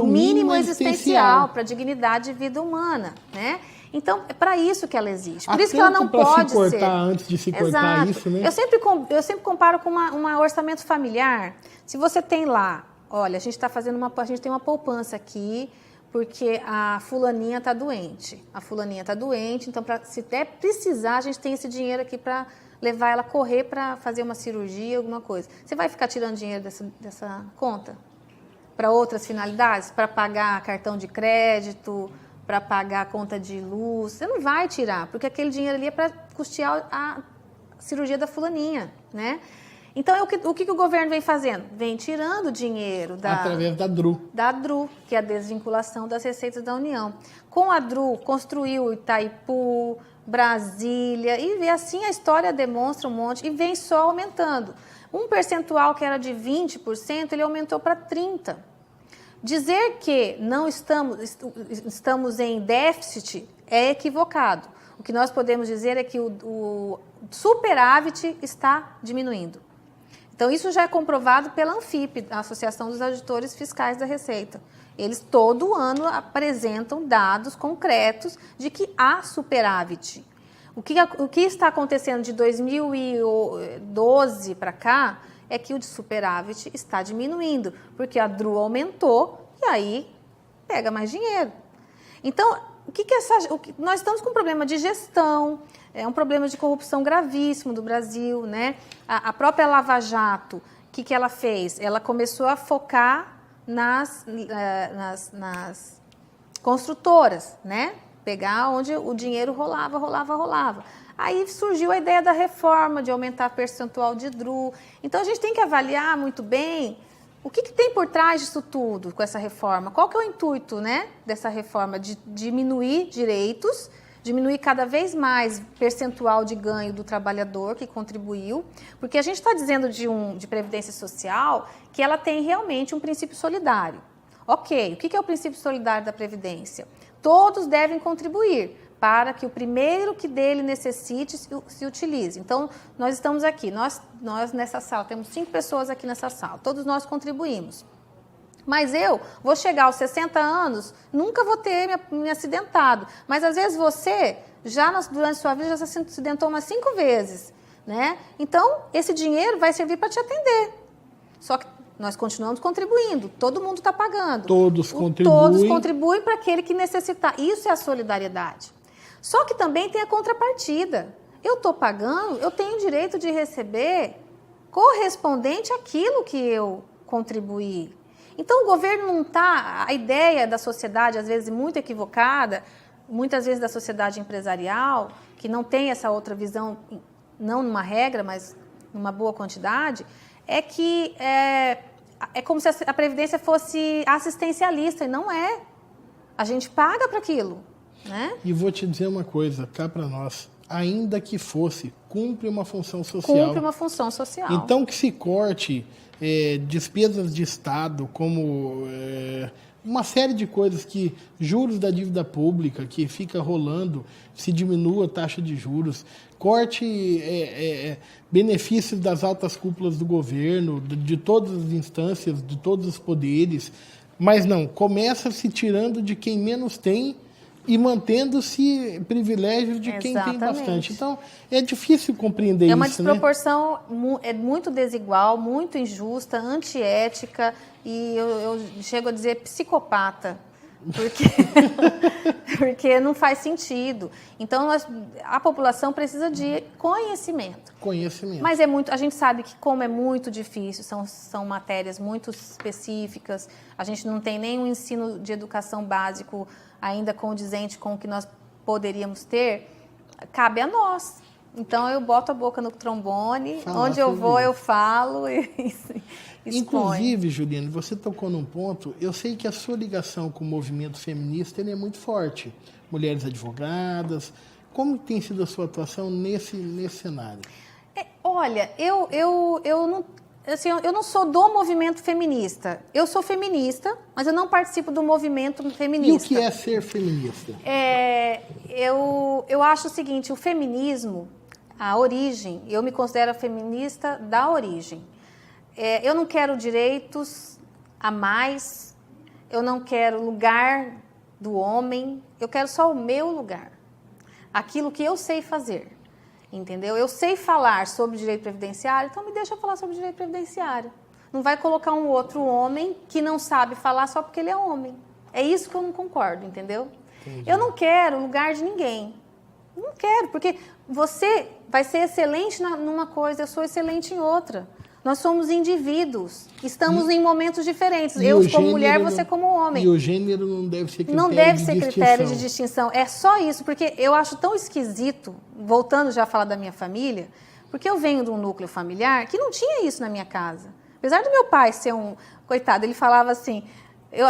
mínimo existencial para a dignidade de vida humana, né? Então, é para isso que ela existe. Por isso que ela não pode se cortar ser. Antes de se cortar. Exato. Isso, né? Eu sempre comparo com um orçamento familiar. Se você tem lá, olha, a gente tem uma poupança aqui, porque a fulaninha está doente. Então, se der precisar, a gente tem esse dinheiro aqui para levar ela a correr para fazer uma cirurgia, alguma coisa. Você vai ficar tirando dinheiro dessa conta para outras finalidades? Para pagar cartão de crédito, para pagar a conta de luz? Você não vai tirar, porque aquele dinheiro ali é para custear a cirurgia da fulaninha, né? Então, o que o governo vem fazendo? Vem tirando dinheiro através da DRU. Da DRU, que é a desvinculação das receitas da União. Com a DRU, construiu Itaipu, Brasília, e assim a história demonstra um monte, e vem só aumentando. Um percentual que era de 20%, ele aumentou para 30%. Dizer que não estamos em déficit é equivocado. O que nós podemos dizer é que o superávit está diminuindo. Então, isso já é comprovado pela ANFIP, a Associação dos Auditores Fiscais da Receita. Eles, todo ano, apresentam dados concretos de que há superávit. O que está acontecendo de 2012 para cá é que o de superávit está diminuindo, porque a DRU aumentou e aí pega mais dinheiro. Então, nós estamos com um problema de gestão, é um problema de corrupção gravíssimo do Brasil, né? A própria Lava Jato, o que ela fez? Ela começou a focar nas construtoras, né? Pegar onde o dinheiro rolava. Aí surgiu a ideia da reforma, de aumentar o percentual de DRU. Então, a gente tem que avaliar muito bem o que tem por trás disso tudo, com essa reforma. Qual que é o intuito, né, dessa reforma? De diminuir direitos, diminuir cada vez mais o percentual de ganho do trabalhador que contribuiu, porque a gente está dizendo de Previdência Social que ela tem realmente um princípio solidário. Ok, o que é o princípio solidário da Previdência? Todos devem contribuir para que o primeiro que dele necessite se utilize. Então, nós estamos aqui, nós nessa sala, temos 5 pessoas aqui nessa sala, todos nós contribuímos. Mas eu vou chegar aos 60 anos, nunca vou ter me acidentado. Mas, às vezes, você, durante sua vida, já se acidentou umas 5 vezes, né? Então, esse dinheiro vai servir para te atender. Só que nós continuamos contribuindo, todo mundo está pagando. Todos contribuem para aquele que necessitar. Isso é a solidariedade. Só que também tem a contrapartida. Eu estou pagando, eu tenho o direito de receber correspondente àquilo que eu contribuí. Então, o governo não está... A ideia da sociedade, às vezes, muito equivocada, muitas vezes da sociedade empresarial, que não tem essa outra visão, não numa regra, mas numa boa quantidade, é que é como se a Previdência fosse assistencialista, e não é. A gente paga para aquilo, né? E vou te dizer uma coisa, cá para nós, ainda que fosse, cumpre uma função social. Cumpre uma função social. Então, que se corte despesas de Estado, como uma série de coisas que juros da dívida pública, que fica rolando, se diminua a taxa de juros, corte benefícios das altas cúpulas do governo, de todas as instâncias, de todos os poderes, mas não, começa se tirando de quem menos tem e mantendo-se privilégio de quem tem bastante. Então, é difícil compreender isso, É uma desproporção muito desigual, muito injusta, antiética e eu chego a dizer psicopata, porque não faz sentido. Então, a população precisa de conhecimento. Mas a gente sabe que como é muito difícil, são matérias muito específicas, a gente não tem nem um ensino de educação básico ainda condizente com o que nós poderíamos ter, cabe a nós. Então, eu boto a boca no trombone, onde eu vou, eu falo e exponho. Inclusive, Juliane, você tocou num ponto, eu sei que a sua ligação com o movimento feminista ele é muito forte. Mulheres advogadas, como tem sido a sua atuação nesse cenário? Olha, eu não sou do movimento feminista. Eu sou feminista, mas eu não participo do movimento feminista. E o que é ser feminista? Eu acho o seguinte, o feminismo, a origem, eu me considero feminista da origem. Eu não quero direitos a mais, eu não quero lugar do homem, eu quero só o meu lugar. Aquilo que eu sei fazer. Entendeu? Eu sei falar sobre direito previdenciário, então me deixa falar sobre direito previdenciário. Não vai colocar um outro homem que não sabe falar só porque ele é homem. É isso que eu não concordo, entendeu? Entendi. Eu não quero lugar de ninguém. Não quero, porque você vai ser excelente numa coisa, eu sou excelente em outra. Nós somos indivíduos, estamos em momentos diferentes. Eu como mulher, você como homem. E o gênero não deve ser critério Não deve ser critério de distinção. É só isso, porque eu acho tão esquisito, voltando já a falar da minha família, porque eu venho de um núcleo familiar que não tinha isso na minha casa. Apesar do meu pai ser coitado, ele falava assim, eu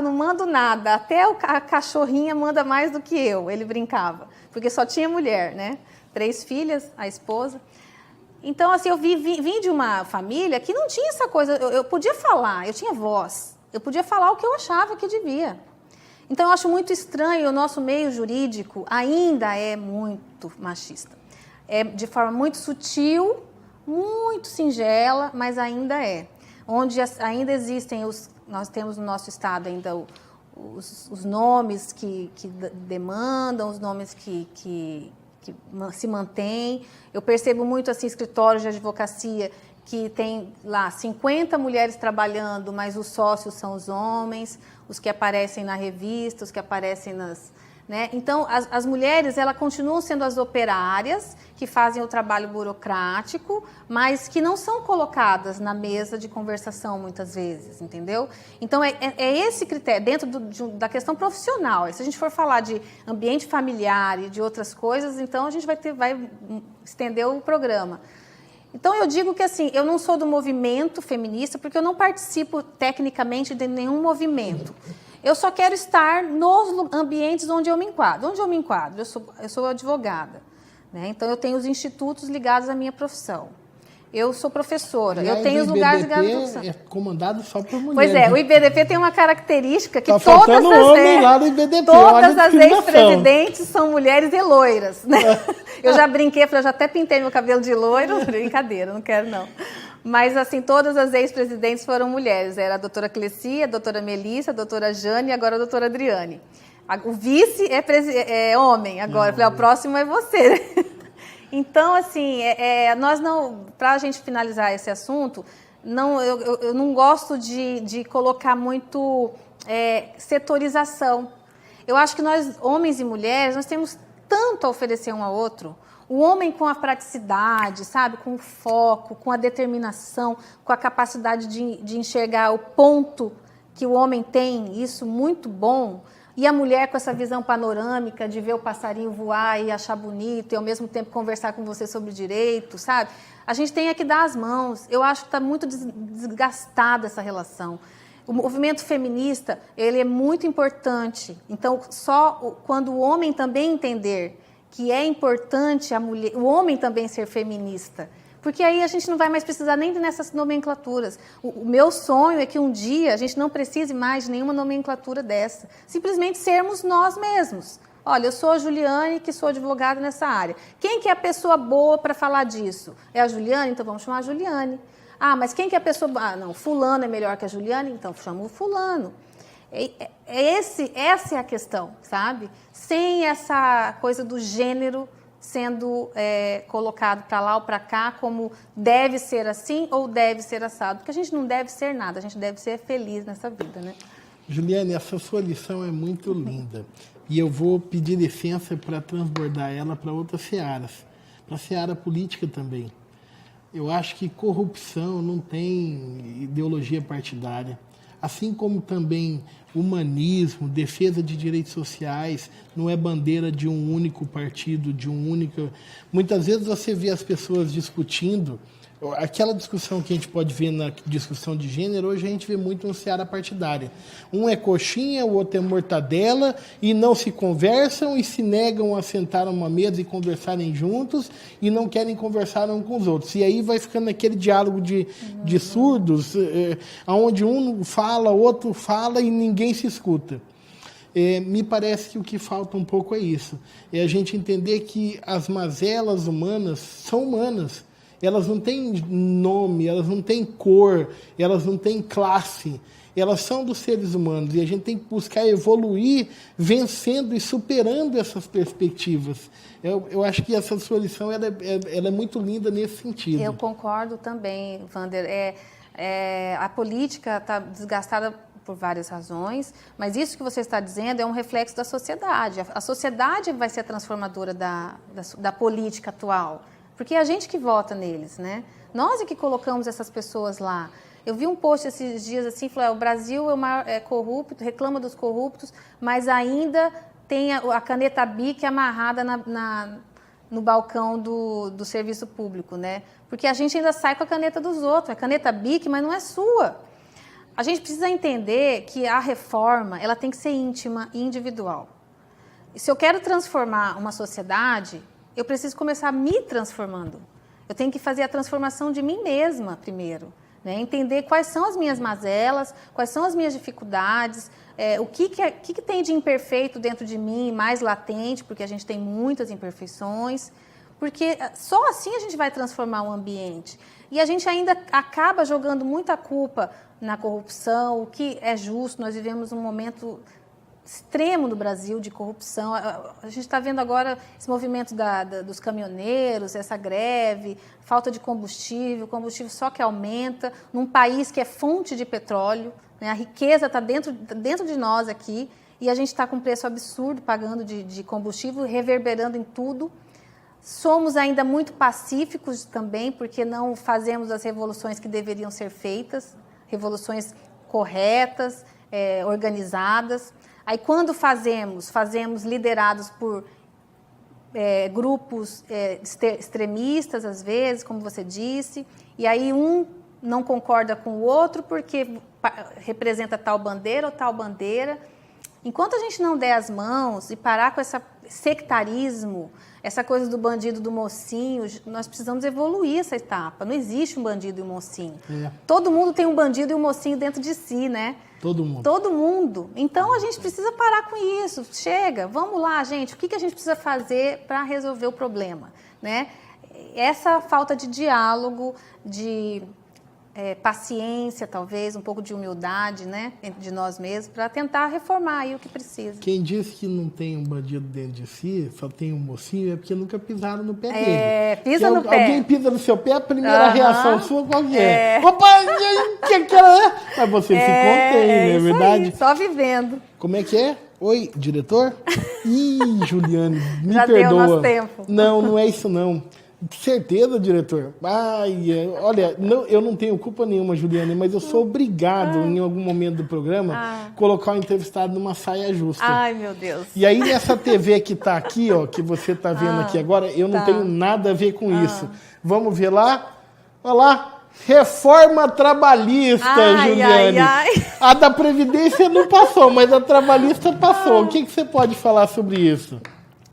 não mando nada, até a cachorrinha manda mais do que eu, ele brincava, porque só tinha mulher, né? 3 filhas, a esposa. Então, assim, eu vim de uma família que não tinha essa coisa. Eu podia falar, eu tinha voz. Eu podia falar o que eu achava que devia. Então, eu acho muito estranho, o nosso meio jurídico ainda é muito machista. É de forma muito sutil, muito singela, mas ainda é. Onde ainda existem, nós temos no nosso estado ainda os nomes que demandam, os nomes que se mantém. Eu percebo muito assim, escritórios de advocacia que tem lá 50 mulheres trabalhando, mas os sócios são os homens, os que aparecem na revista, os que aparecem nas... Né? Então, as mulheres elas continuam sendo as operárias que fazem o trabalho burocrático, mas que não são colocadas na mesa de conversação muitas vezes, entendeu? Então, é esse critério, dentro da questão profissional. Se a gente for falar de ambiente familiar e de outras coisas, então a gente vai estender o programa. Então, eu digo que assim, eu não sou do movimento feminista porque eu não participo tecnicamente de nenhum movimento. Eu só quero estar nos ambientes onde eu me enquadro. Onde eu me enquadro? Eu sou advogada, né? Então, eu tenho os institutos ligados à minha profissão. Eu sou professora, eu tenho os lugares ligados à profissão. É comandado só por mulheres. Pois é, o IBDP tem uma característica que todas as ex-presidentes são mulheres e loiras, né? Eu já brinquei, já até pintei meu cabelo de loiro. Brincadeira, não quero não. Mas, assim, todas as ex-presidentes foram mulheres. Era a doutora Clecia, a doutora Melissa, a doutora Jane e agora a doutora Adriane. O vice é homem agora. Eu falei, o próximo é você. Então, assim, nós não... Para a gente finalizar esse assunto, eu não gosto de colocar muito setorização. Eu acho que nós, homens e mulheres, nós temos tanto a oferecer um ao outro. O homem com a praticidade, sabe, com o foco, com a determinação, com a capacidade de enxergar o ponto que o homem tem, isso muito bom. E a mulher com essa visão panorâmica de ver o passarinho voar e achar bonito e ao mesmo tempo conversar com você sobre direito, sabe? A gente tem que dar as mãos. Eu acho que está muito desgastada essa relação. O movimento feminista, ele é muito importante. Então, só quando o homem também entender que é importante o homem também ser feminista, Porque aí a gente não vai mais precisar nem nessas nomenclaturas. O meu sonho é que um dia a gente não precise mais de nenhuma nomenclatura dessa. Simplesmente sermos nós mesmos. Olha, eu sou a Juliane, que sou advogada nessa área. Quem que é a pessoa boa para falar disso? É a Juliane? Então vamos chamar a Juliane. Ah, mas quem que é a pessoa... Ah, não, fulano é melhor que a Juliane? Então chamo o fulano. Essa é a questão, sabe? Sem essa coisa do gênero sendo colocado para lá ou para cá, como deve ser assim ou deve ser assado. Porque a gente não deve ser nada, a gente deve ser feliz nessa vida, né? Juliane, essa sua lição é muito linda. E eu vou pedir licença para transbordar ela para outras searas, para a seara política também. Eu acho que corrupção não tem ideologia partidária. Assim como também humanismo, defesa de direitos sociais, não é bandeira de um único partido, de um único... Muitas vezes você vê as pessoas discutindo, aquela discussão que a gente pode ver na discussão de gênero, hoje a gente vê muito no seara partidária. Um é coxinha, o outro é mortadela, e não se conversam e se negam a sentar numa mesa e conversarem juntos, e não querem conversar uns com os outros. E aí vai ficando aquele diálogo de surdos, onde um fala, outro fala e ninguém se escuta. Me parece que o que falta um pouco é isso. É a gente entender que as mazelas humanas são humanas. Elas não têm nome, elas não têm cor, elas não têm classe. Elas são dos seres humanos e a gente tem que buscar evoluir vencendo e superando essas perspectivas. Eu acho que essa sua lição ela é muito linda nesse sentido. Eu concordo também, Wander. A política está desgastada por várias razões, mas isso que você está dizendo é um reflexo da sociedade. A sociedade vai ser a transformadora da política atual. Porque é a gente que vota neles, né? Nós é que colocamos essas pessoas lá. Eu vi um post esses dias assim, falou, o Brasil é corrupto, reclama dos corruptos, mas ainda tem a caneta BIC amarrada no balcão do serviço público, né? Porque a gente ainda sai com a caneta dos outros, a caneta BIC, mas não é sua. A gente precisa entender que a reforma ela tem que ser íntima e individual. E se eu quero transformar uma sociedade... eu preciso começar me transformando. Eu tenho que fazer a transformação de mim mesma primeiro. Né? Entender quais são as minhas mazelas, quais são as minhas dificuldades, o que tem de imperfeito dentro de mim, mais latente, porque a gente tem muitas imperfeições. Porque só assim a gente vai transformar o ambiente. E a gente ainda acaba jogando muita culpa na corrupção, o que é justo. Nós vivemos um momento... extremo no Brasil de corrupção. A gente está vendo agora esse movimento dos caminhoneiros, essa greve, falta de combustível, combustível só que aumenta, num país que é fonte de petróleo, né? A riqueza está dentro de nós aqui e a gente está com um preço absurdo pagando de combustível, reverberando em tudo. Somos ainda muito pacíficos também, porque não fazemos as revoluções que deveriam ser feitas, revoluções corretas, organizadas. Aí, quando fazemos liderados por grupos extremistas, às vezes, como você disse, e aí um não concorda com o outro porque representa tal bandeira ou tal bandeira. Enquanto a gente não der as mãos e parar com esse sectarismo, essa coisa do bandido do mocinho, nós precisamos evoluir essa etapa. Não existe um bandido e um mocinho. Todo mundo tem um bandido e um mocinho dentro de si, né? Todo mundo. Todo mundo. Então, a gente precisa parar com isso. Chega, vamos lá, gente. O que a gente precisa fazer para resolver o problema? Né? Essa falta de diálogo, de paciência, talvez, um pouco de humildade, né, de nós mesmos, para tentar reformar aí o que precisa. Quem diz que não tem um bandido dentro de si, só tem um mocinho, é porque nunca pisaram no pé dele. Pisa no pé. Alguém pisa no seu pé, a primeira reação sua qual que é? Opa, que aquela... Mas você se contém, não é verdade? Aí, só vivendo. Como é que é? Oi, diretor? Ih, Juliane, me já perdoa. Deu nosso tempo. Não é isso não. Certeza, diretor? Olha, eu não tenho culpa nenhuma, Juliane, mas eu sou obrigado, em algum momento do programa, colocar o entrevistado numa saia justa. Ai, meu Deus. E aí, nessa TV que está aqui, ó, que você está vendo aqui agora, eu não tenho nada a ver com isso. Vamos ver lá? Olha lá. Reforma trabalhista, Juliane. A da Previdência não passou, mas a trabalhista passou. O que você pode falar sobre isso?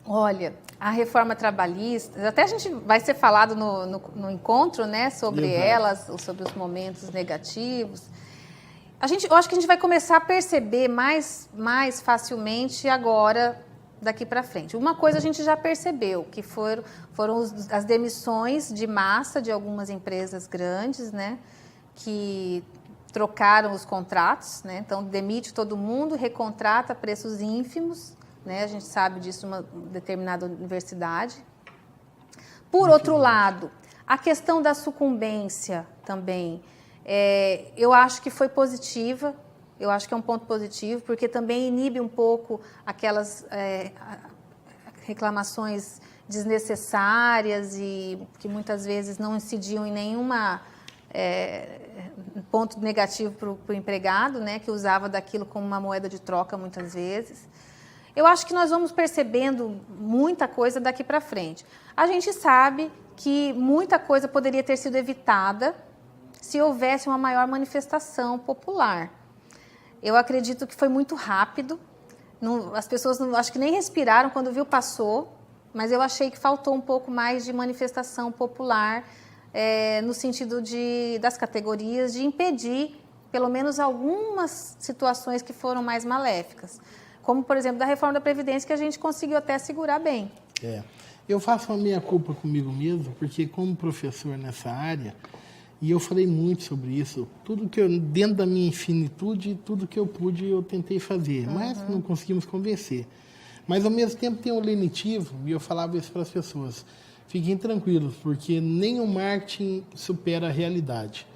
Olha, A reforma trabalhista, até a gente vai ser falado no encontro, né, sobre elas, sobre os momentos negativos. Eu acho que a gente vai começar a perceber mais facilmente agora, daqui para frente. Uma coisa a gente já percebeu, que foram as demissões de massa de algumas empresas grandes, né, que trocaram os contratos, né, então demite todo mundo, recontrata a preços ínfimos, né, a gente sabe disso em uma determinada universidade. Por outro lado, a questão da sucumbência também, eu acho que foi positiva. Eu acho que é um ponto positivo, porque também inibe um pouco aquelas reclamações desnecessárias e que muitas vezes não incidiam em nenhuma ponto negativo para o empregado, né, que usava daquilo como uma moeda de troca muitas vezes. Eu acho que nós vamos percebendo muita coisa daqui para frente. A gente sabe que muita coisa poderia ter sido evitada se houvesse uma maior manifestação popular. Eu acredito que foi muito rápido. As pessoas acho que nem respiraram quando viu, passou, mas eu achei que faltou um pouco mais de manifestação popular, no sentido das categorias, de impedir pelo menos algumas situações que foram mais maléficas. Como, por exemplo, da reforma da Previdência, que a gente conseguiu até segurar bem. Eu faço a minha culpa comigo mesmo, porque como professor nessa área, e eu falei muito sobre isso, tudo que dentro da minha infinitude, tudo que eu pude, eu tentei fazer, mas não conseguimos convencer. Mas, ao mesmo tempo, tem um lenitivo, e eu falava isso para as pessoas, fiquem tranquilos, porque nem o marketing supera a realidade.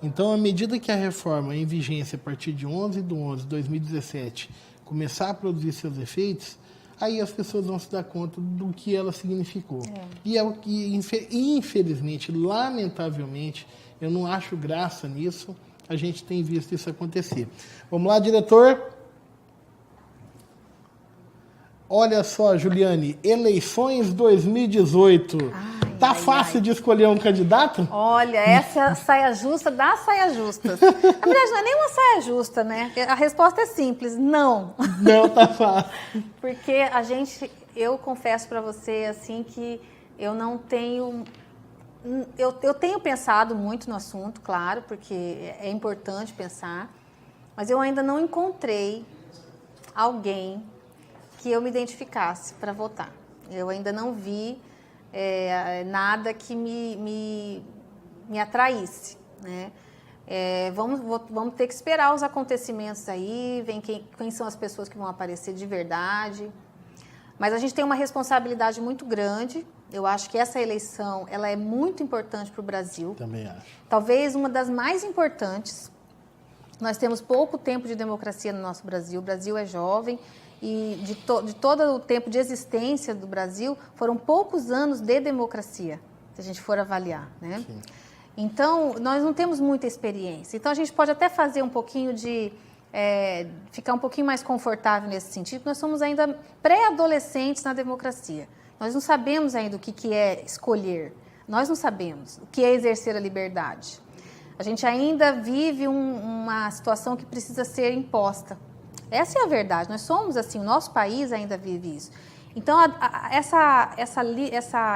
Então, à medida que a reforma em vigência a partir de 11/11/2017 começar a produzir seus efeitos, aí as pessoas vão se dar conta do que ela significou. E é o que, infelizmente, lamentavelmente, eu não acho graça nisso, a gente tem visto isso acontecer. Vamos lá, diretor? Olha só, Juliane, eleições 2018. Tá fácil de escolher um candidato? Olha, essa é a saia justa das saias justas. Na verdade, não é nem uma saia justa, né? A resposta é simples, não. Não tá fácil. Porque eu confesso para você, assim, que eu não tenho... Eu tenho pensado muito no assunto, claro, porque é importante pensar, mas eu ainda não encontrei alguém que eu me identificasse para votar. Eu ainda não vi nada que me atraísse, né? Vamos ter que esperar os acontecimentos aí, quem são as pessoas que vão aparecer de verdade. Mas a gente tem uma responsabilidade muito grande. Eu acho que essa eleição ela é muito importante para o Brasil. Também acho. Talvez uma das mais importantes. Nós temos pouco tempo de democracia no nosso Brasil. O Brasil é jovem e de todo o tempo de existência do Brasil, foram poucos anos de democracia, se a gente for avaliar, né? Sim. Então, nós não temos muita experiência. Então, a gente pode até fazer um pouquinho ficar um pouquinho mais confortável nesse sentido. Nós somos ainda pré-adolescentes na democracia. Nós não sabemos ainda o que é escolher. Nós não sabemos o que é exercer a liberdade. A gente ainda vive uma situação que precisa ser imposta. Essa é a verdade. Nós somos assim, o nosso país ainda vive isso. Então,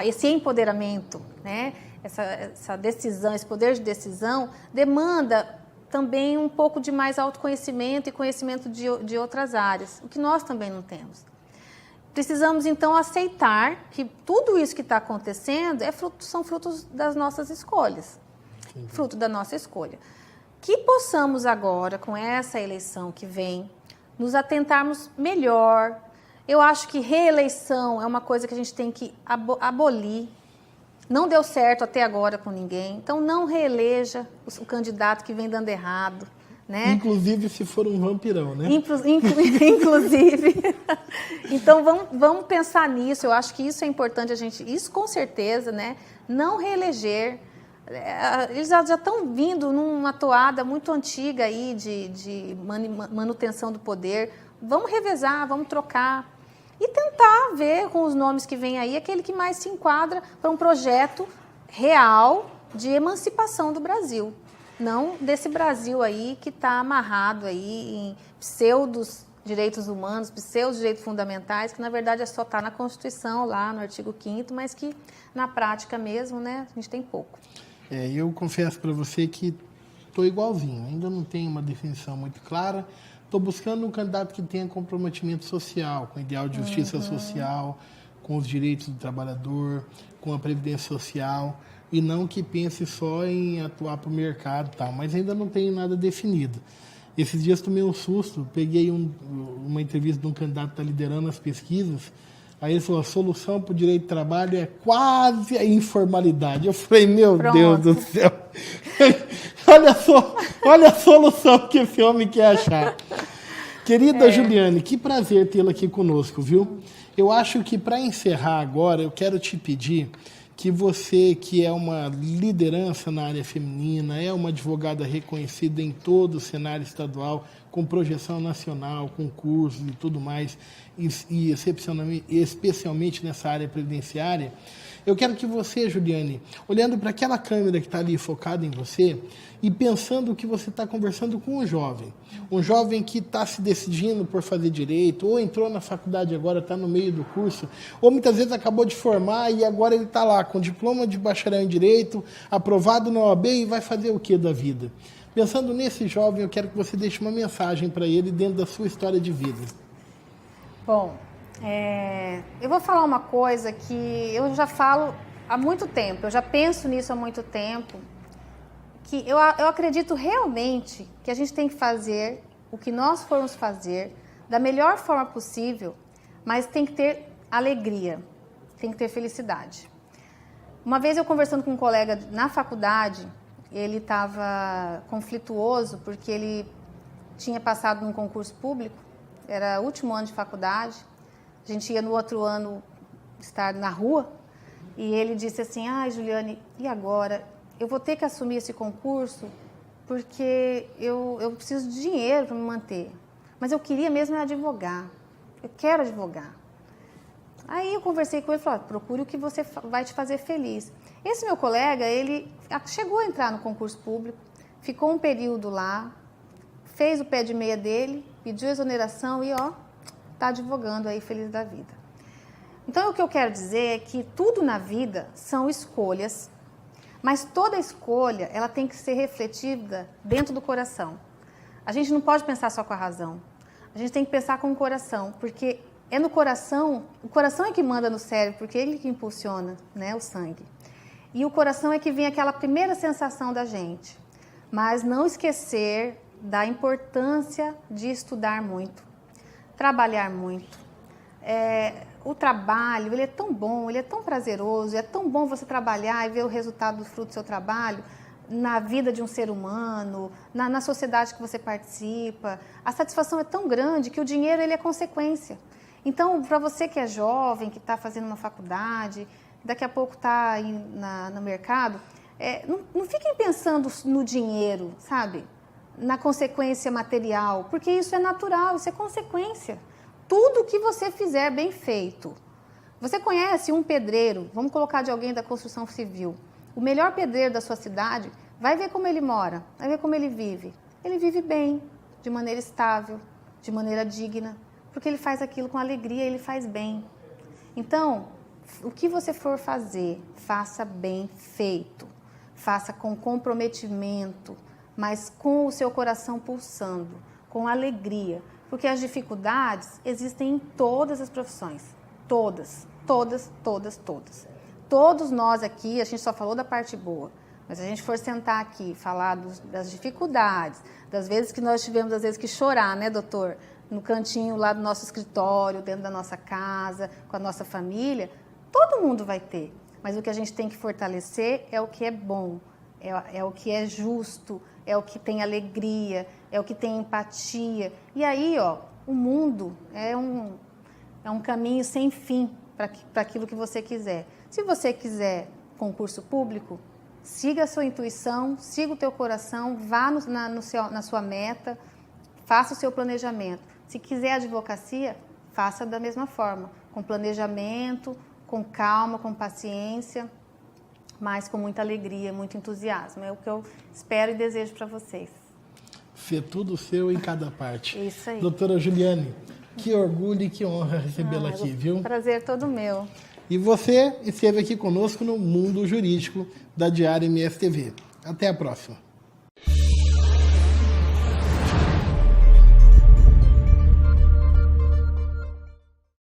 esse empoderamento, né? Essa decisão, esse poder de decisão, demanda também um pouco de mais autoconhecimento e conhecimento de outras áreas, o que nós também não temos. Precisamos, então, aceitar que tudo isso que está acontecendo são frutos das nossas escolhas, fruto da nossa escolha. Que possamos agora, com essa eleição que vem, nos atentarmos melhor. Eu acho que reeleição é uma coisa que a gente tem que abolir. Não deu certo até agora com ninguém, então não reeleja o candidato que vem dando errado, né? Inclusive se for um vampirão, né? Inclusive. Então vamos pensar nisso, eu acho que isso é importante isso com certeza, né? Não reeleger. Eles já estão vindo numa toada muito antiga aí de manutenção do poder. Vamos revezar, vamos trocar. E tentar ver com os nomes que vêm aí aquele que mais se enquadra para um projeto real de emancipação do Brasil. Não desse Brasil aí que está amarrado aí em pseudos direitos humanos, seus direitos fundamentais, que na verdade é só estar na Constituição, lá no artigo 5º, mas que na prática mesmo, né, a gente tem pouco. Eu confesso para você que estou igualzinho, ainda não tenho uma definição muito clara. Estou buscando um candidato que tenha comprometimento social, com ideal de justiça social, com os direitos do trabalhador, com a previdência social, e não que pense só em atuar para o mercado e tal, mas ainda não tenho nada definido. Esses dias tomei um susto, peguei uma entrevista de um candidato que está liderando as pesquisas, aí ele falou, a solução para o direito de trabalho é quase a informalidade. Eu falei, meu Pronto. Deus do céu, olha a solução que esse homem quer achar. Querida Juliane, que prazer tê-la aqui conosco, viu? Eu acho que para encerrar agora, eu quero te pedir que você, que é uma liderança na área feminina, é uma advogada reconhecida em todo o cenário estadual, com projeção nacional, com cursos e tudo mais, e especialmente nessa área previdenciária, eu quero que você, Juliane, olhando para aquela câmera que está ali focada em você e pensando que você está conversando com um jovem que está se decidindo por fazer direito, ou entrou na faculdade agora, está no meio do curso, ou muitas vezes acabou de formar e agora ele está lá com diploma de bacharel em direito, aprovado na OAB e vai fazer o que da vida? Pensando nesse jovem, eu quero que você deixe uma mensagem para ele dentro da sua história de vida. Bom, eu vou falar uma coisa que eu já falo há muito tempo, eu já penso nisso há muito tempo, que eu acredito realmente que a gente tem que fazer o que nós formos fazer da melhor forma possível, mas tem que ter alegria, tem que ter felicidade. Uma vez eu conversando com um colega na faculdade, ele estava conflituoso porque ele tinha passado num concurso público, era o último ano de faculdade, a gente ia no outro ano estar na rua, e ele disse assim, Juliane, e agora? Eu vou ter que assumir esse concurso porque eu preciso de dinheiro para me manter, mas eu queria mesmo advogar, eu quero advogar. Aí eu conversei com ele e falei, procure o que você vai te fazer feliz. Esse meu colega, ele chegou a entrar no concurso público, ficou um período lá, fez o pé de meia dele, pediu exoneração e está advogando aí feliz da vida. Então o que eu quero dizer é que tudo na vida são escolhas, mas toda escolha ela tem que ser refletida dentro do coração. A gente não pode pensar só com a razão, a gente tem que pensar com o coração, porque é no coração, o coração é que manda no cérebro, porque é ele que impulsiona, né, o sangue. E o coração é que vem aquela primeira sensação da gente. Mas não esquecer da importância de estudar muito, trabalhar muito. O trabalho, ele é tão bom, ele é tão prazeroso, é tão bom você trabalhar e ver o resultado do fruto do seu trabalho na vida de um ser humano, na sociedade que você participa. A satisfação é tão grande que o dinheiro ele é consequência. Então, para você que é jovem, que está fazendo uma faculdade, daqui a pouco está aí no mercado, não fiquem pensando no dinheiro, sabe? Na consequência material, porque isso é natural, isso é consequência. Tudo que você fizer bem feito. Você conhece um pedreiro, vamos colocar de alguém da construção civil, o melhor pedreiro da sua cidade, vai ver como ele mora, vai ver como ele vive. Ele vive bem, de maneira estável, de maneira digna, porque ele faz aquilo com alegria, ele faz bem. Então, o que você for fazer, faça bem feito, faça com comprometimento, mas com o seu coração pulsando, com alegria, porque as dificuldades existem em todas as profissões, todas. Todos nós aqui, a gente só falou da parte boa, mas se a gente for sentar aqui e falar das dificuldades, das vezes que nós tivemos, às vezes, que chorar, né, doutor? No cantinho lá do nosso escritório, dentro da nossa casa, com a nossa família, todo mundo vai ter. Mas o que a gente tem que fortalecer é o que é bom, é o que é justo, é o que tem alegria, é o que tem empatia. E aí, o mundo é um caminho sem fim para aquilo que você quiser. Se você quiser concurso público, siga a sua intuição, siga o teu coração, vá na sua meta, faça o seu planejamento. Se quiser advocacia, faça da mesma forma, com planejamento, com calma, com paciência, mas com muita alegria, muito entusiasmo. É o que eu espero e desejo para vocês. ser tudo seu em cada parte. Isso aí. Doutora Juliane, que orgulho e que honra recebê-la aqui, viu? Prazer todo meu. E você esteve aqui conosco no Mundo Jurídico da Diário MSTV. Até a próxima.